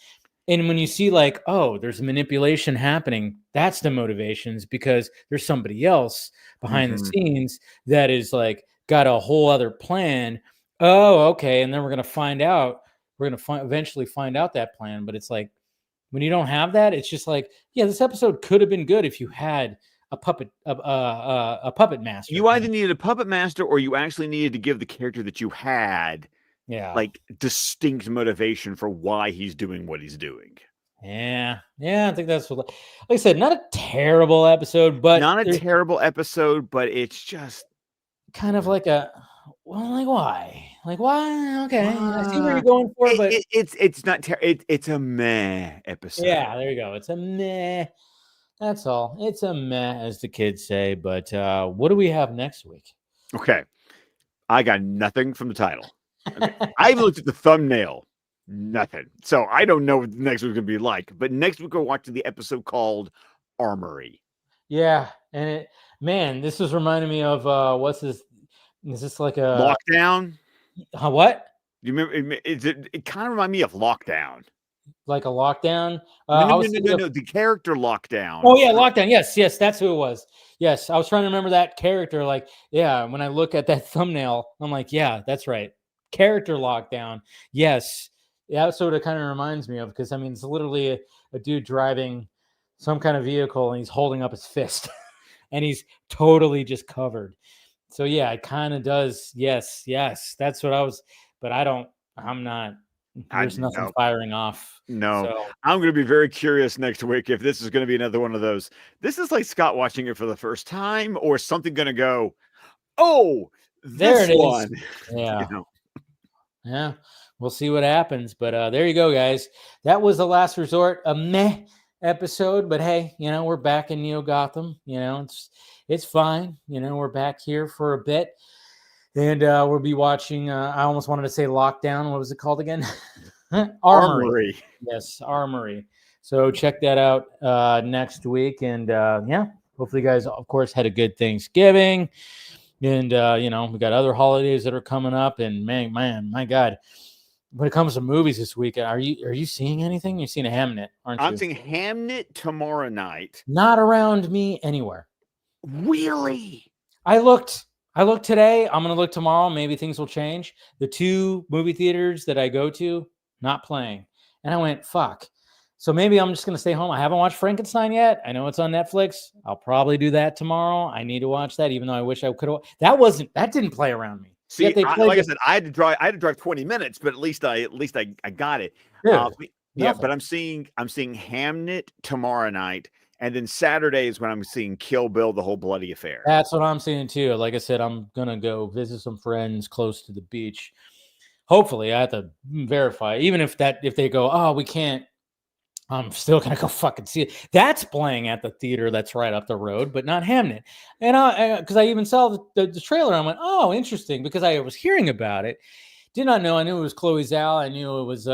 And when you see like, oh, there's manipulation happening, that's the motivations, because there's somebody else behind the scenes that is like got a whole other plan. Oh, okay. And then we're gonna find out. We're gonna eventually find out that plan. But it's like when you don't have that, it's just like, yeah, this episode could have been good if you had a puppet master. You either needed a puppet master, or you actually needed to give the character that you had, yeah, like distinct motivation for why he's doing what he's doing. Yeah, I think that's what. Like I said, not a terrible episode, but not a terrible episode, but it's just kind of like a, well, like why? Okay, I see where you're going for, but it's not it's a meh episode. Yeah, there you go. It's a meh. That's all. It's a meh, as the kids say. But what do we have next week? Okay, I got nothing from the title. Okay. I even looked at the thumbnail. Nothing. So I don't know what the next week's gonna be like. But next week we're watching the episode called Armory. Yeah, and this is reminding me of what's this? Is this like a Lockdown? What? You remember? It kind of reminded me of Lockdown. Like a lockdown? No, the character Lockdown. Oh yeah, Lockdown. Yes, that's who it was. Yes, I was trying to remember that character. Like, yeah, when I look at that thumbnail, I'm like, yeah, that's right. Character Lockdown. Yes. Yeah, that's what it kind of reminds me of, because I mean, it's literally a dude driving some kind of vehicle and he's holding up his fist and he's totally just covered. So yeah, it kind of does. Yes, that's what I was, but I'm not. There's nothing firing off. No, so. I'm going to be very curious next week if this is going to be another one of those. This is like Scott watching it for the first time, or something going to go, oh, there it one. is. Yeah. You know? Yeah. We'll see what happens. But there you go, guys. That was The Last Resort, a meh episode. But hey, you know, we're back in Neo-Gotham. You know, it's fine. You know, we're back here for a bit. And we'll be watching, I almost wanted to say Lockdown. What was it called again? Armory. Yes, Armory. So check that out next week. And yeah, hopefully you guys, of course, had a good Thanksgiving. And, you know, we got other holidays that are coming up. And man, my God, when it comes to movies this week, are you seeing anything? You're seeing a Hamnet, aren't you? I'm seeing Hamnet tomorrow night. Not around me anywhere. Really? I looked today. I'm going to look tomorrow. Maybe things will change. The 2 movie theaters that I go to, not playing. And I went, fuck. So maybe I'm just going to stay home. I haven't watched Frankenstein yet. I know it's on Netflix. I'll probably do that tomorrow. I need to watch that, even though I wish I could have. That didn't play around me. See, like I said, I had to drive 20 minutes, but at least I got it. Yeah, but I'm seeing Hamnet tomorrow night. And then Saturday is when I'm seeing Kill Bill, the whole bloody affair. That's what I'm seeing too. Like I said, I'm going to go visit some friends close to the beach. Hopefully, I have to verify. Even if they go, oh, we can't, I'm still going to go fucking see it. That's playing at the theater that's right up the road, but not Hamnet. And because I even saw the trailer, I went, oh, interesting, because I was hearing about it. Did not know. I knew it was Chloe Zhao. I knew it was,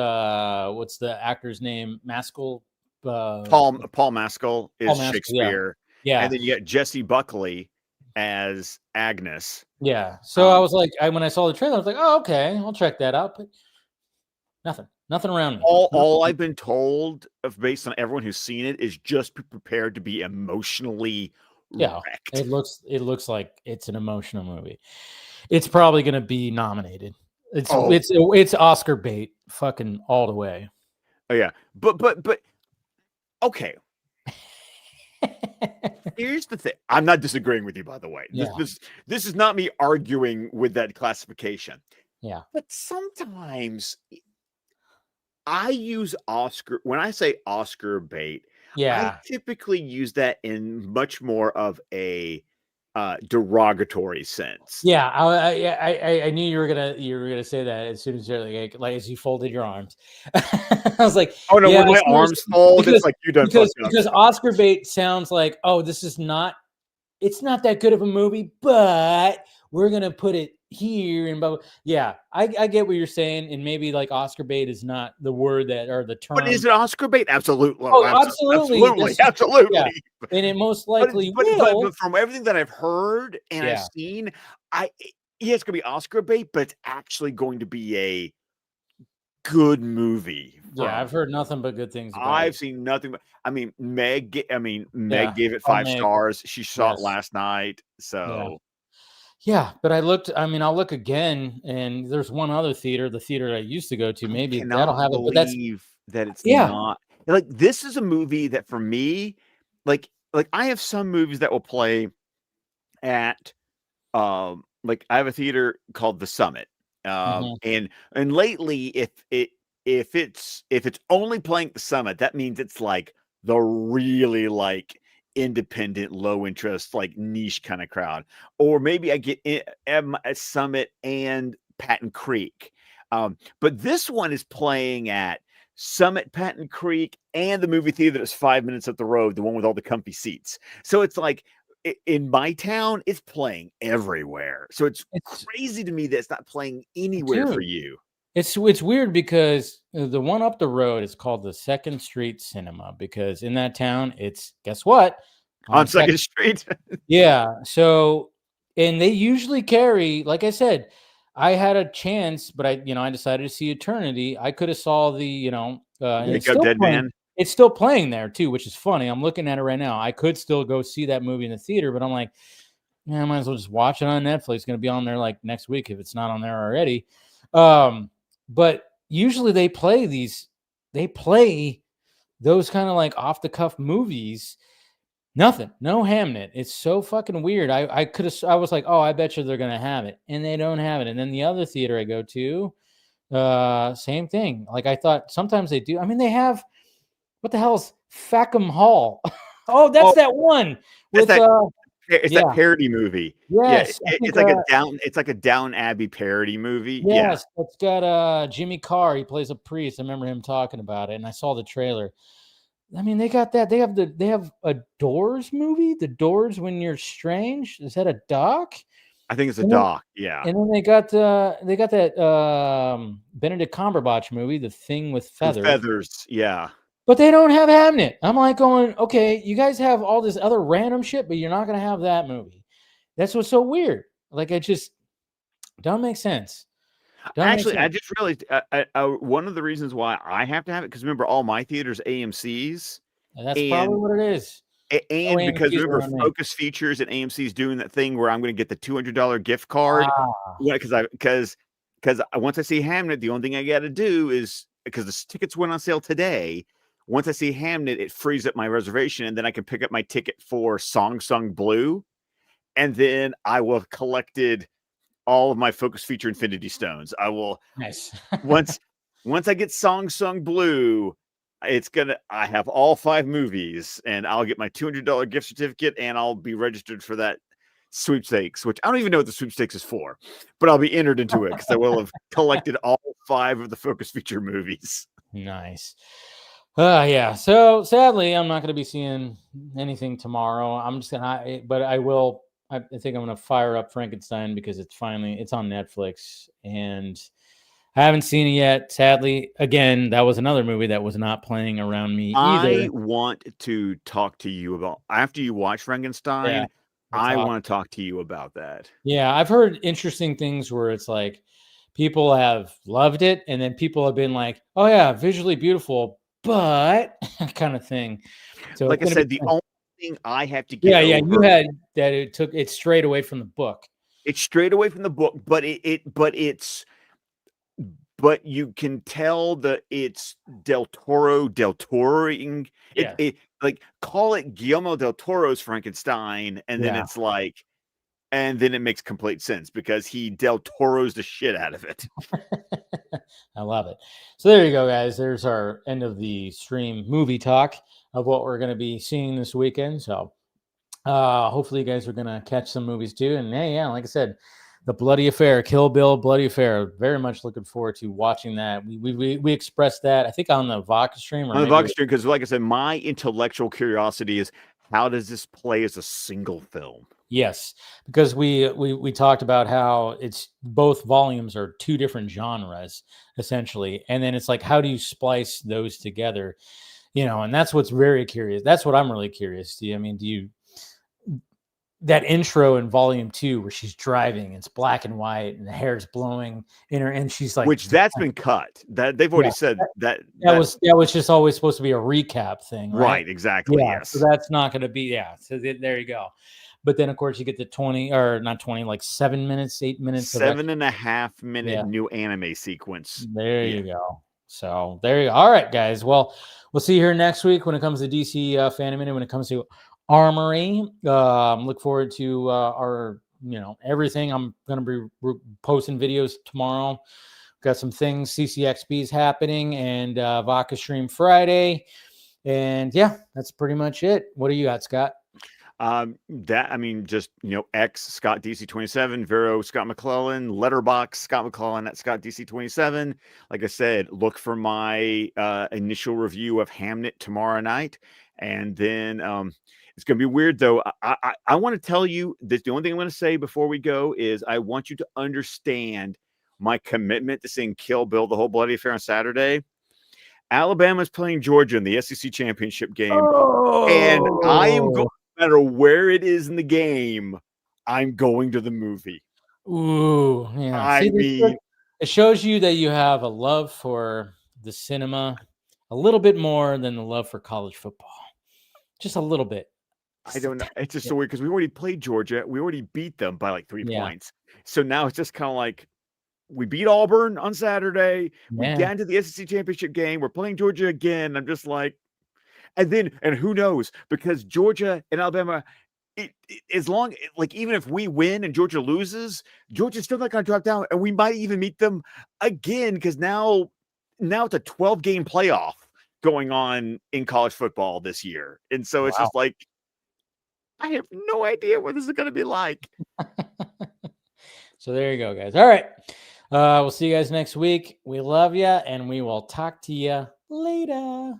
what's the actor's name? Maskell. Paul Maskell is Shakespeare. Yeah. And then you got Jessie Buckley as Agnes. Yeah. So I was like, when I saw the trailer, I was like, oh, okay, I'll check that out. But nothing around me. All I've been told of based on everyone who's seen it is just be prepared to be emotionally wrecked. It looks like it's an emotional movie. It's probably going to be nominated. It's Oscar bait, fucking all the way. Oh yeah, but okay. Here's the thing. I'm not disagreeing with you, by the way. Yeah. This is not me arguing with that classification. Yeah. But sometimes I use Oscar when I say Oscar bait. Yeah. I typically use that in much more of a derogatory sense. Yeah, I knew you were gonna say that as soon as you're like as you folded your arms. I was like, oh no, yeah, when my arms fold, it's like you done because Oscar bait sounds like, oh, this is not, it's not that good of a movie, but we're gonna put it here and blah, blah. Yeah, I get what you're saying, and maybe like Oscar bait is not the word that or the term. But is it Oscar bait? Absolutely. Oh, absolutely. Absolutely. Yeah. And it most likely will. But from everything that I've heard and I've seen, it's gonna be Oscar bait, but it's actually going to be a good movie. Yeah, I've heard nothing but good things about I've it. seen nothing but Meg gave it 5 stars. She saw it last night. So yeah, but I'll look again, and there's one other theater, the theater I used to go to. Maybe that'll have it, but that it's not like this is a movie that for me, like I have some movies that will play at like I have a theater called The Summit. And lately if it's only playing at The Summit, that means it's like the really like independent, low interest, like niche kind of crowd. Or maybe I get at Summit and Patton Creek. But this one is playing at Summit, Patton Creek, and the movie theater that's 5 minutes up the road, the one with all the comfy seats. So it's like in my town, it's playing everywhere. So it's crazy to me that it's not playing anywhere for you. It's weird because the one up the road is called the 2nd Street Cinema, because in that town, it's, guess what? On 2nd Street. Yeah. So, and they usually carry, like I said, I had a chance, but I decided to see Eternity. I could have saw the, it's still playing there too, which is funny. I'm looking at it right now. I could still go see that movie in the theater, but I'm like, I might as well just watch it on Netflix. It's going to be on there like next week if it's not on there already. But usually they play those kind of like off the cuff movies. Nothing, no Hamnet. It's so fucking weird. I was like, oh, I bet you they're going to have it, and they don't have it. And then the other theater I go to, same thing. Like I thought sometimes they do. I mean, they have, what the hell is Fackham Hall? Oh, that's that one with that parody movie. Yes, yeah, it's like a Down Abbey parody movie. Yes, it's got Jimmy Carr. He plays a priest. I remember him talking about it, and I saw the trailer. I mean, they got that. They have a Doors movie. The Doors When You're Strange. Is that a doc? I think it's a doc. Yeah. And then they got that Benedict Cumberbatch movie, The Thing with Feathers. Feathers, yeah. But they don't have Hamnet. I'm like going, okay, you guys have all this other random shit, but you're not going to have that movie. That's what's so weird. Like, it just don't make sense. I just realized one of the reasons why I have to have it, because remember, all my theaters AMC's. And that's probably what it is. And because remember, Focus Features and AMC's doing that thing where I'm going to get the $200 gift card. Because once I see Hamnet, the only thing I got to do is, because the tickets went on sale today. Once I see Hamnet, it frees up my reservation, and then I can pick up my ticket for Song Sung Blue, and then I will have collected all of my Focus Feature Infinity Stones. I will once I get Song Sung Blue, I have all 5 movies, and I'll get my $200 gift certificate, and I'll be registered for that sweepstakes, which I don't even know what the sweepstakes is for, but I'll be entered into it because I will have collected all 5 of the Focus Feature movies. Nice. Yeah. So sadly, I'm not going to be seeing anything tomorrow. I'm just but I will. I think I'm going to fire up Frankenstein because it's on Netflix, and I haven't seen it yet. Sadly, again, that was another movie that was not playing around me either. I want to talk to you about after you watch Frankenstein. Yeah, I want to talk to you about that. Yeah, I've heard interesting things where it's like people have loved it, and then people have been like, "Oh yeah, visually beautiful," but kind of thing. So like I said, the only thing I have to get yeah, over, you had that it took it straight away from the book. it's straight away from the book, but but you can tell that it's Del Toroing. Yeah. It like call it Guillermo del Toro's Frankenstein, and then it's like, and then it makes complete sense because he Del Toro's the shit out of it. I love it. So there you go, guys. There's our end of the stream movie talk of what we're going to be seeing this weekend. So hopefully you guys are going to catch some movies too. And hey, yeah, like I said, the Bloody Affair, Kill Bill, Bloody Affair. Very much looking forward to watching that. We expressed that, I think, on the Vodka stream. On the Vodka stream, because like I said, my intellectual curiosity is how does this play as a single film? Yes, because we talked about how it's both volumes are two different genres essentially, and then it's like how do you splice those together, and that's what's very curious. That's what I'm really curious. Do you that intro in volume 2 where she's driving, it's black and white and the hair's blowing in her, and she's like, which that's been cut. That they've already said that was just always supposed to be a recap thing, right? Exactly. Yeah, yes. so that's not going to be So there you go. But then, of course, you get the 20 or not 20, like 7 minutes, 8 minutes, 7.5 minute new anime sequence. There you go. So there you go. All right, guys. Well, we'll see you here next week when it comes to DC Fan-imated, when it comes to Armory. Look forward to our, everything. I'm going to be posting videos tomorrow. Got some things, CCXP's happening, and Vodka Stream Friday. And yeah, that's pretty much it. What do you got, Scott? Just X Scott DC 27, Vero Scott McClellan, Letterbox Scott McClellan at Scott DC 27. Like I said, look for my initial review of Hamnet tomorrow night, and then it's gonna be weird though. I want to tell you this. The only thing I'm going to say before we go is I want you to understand my commitment to seeing Kill Bill: The Whole Bloody Affair on Saturday. Alabama's playing Georgia in the SEC championship game, and I am going. No matter where it is in the game, I'm going to the movie. Ooh, yeah. It shows you that you have a love for the cinema a little bit more than the love for college football. Just a little bit. I don't know. It's just so weird because we already played Georgia. We already beat them by like 3 points. So now it's just kind of like we beat Auburn on Saturday. We got into the SEC championship game. We're playing Georgia again. I'm just like, and who knows? Because Georgia and Alabama, as long like even if we win and Georgia loses, Georgia's still not going to drop down, and we might even meet them again because now it's a 12-game playoff going on in college football this year, and so it's just like I have no idea what this is going to be like. So there you go, guys. All right, we'll see you guys next week. We love you, and we will talk to you later.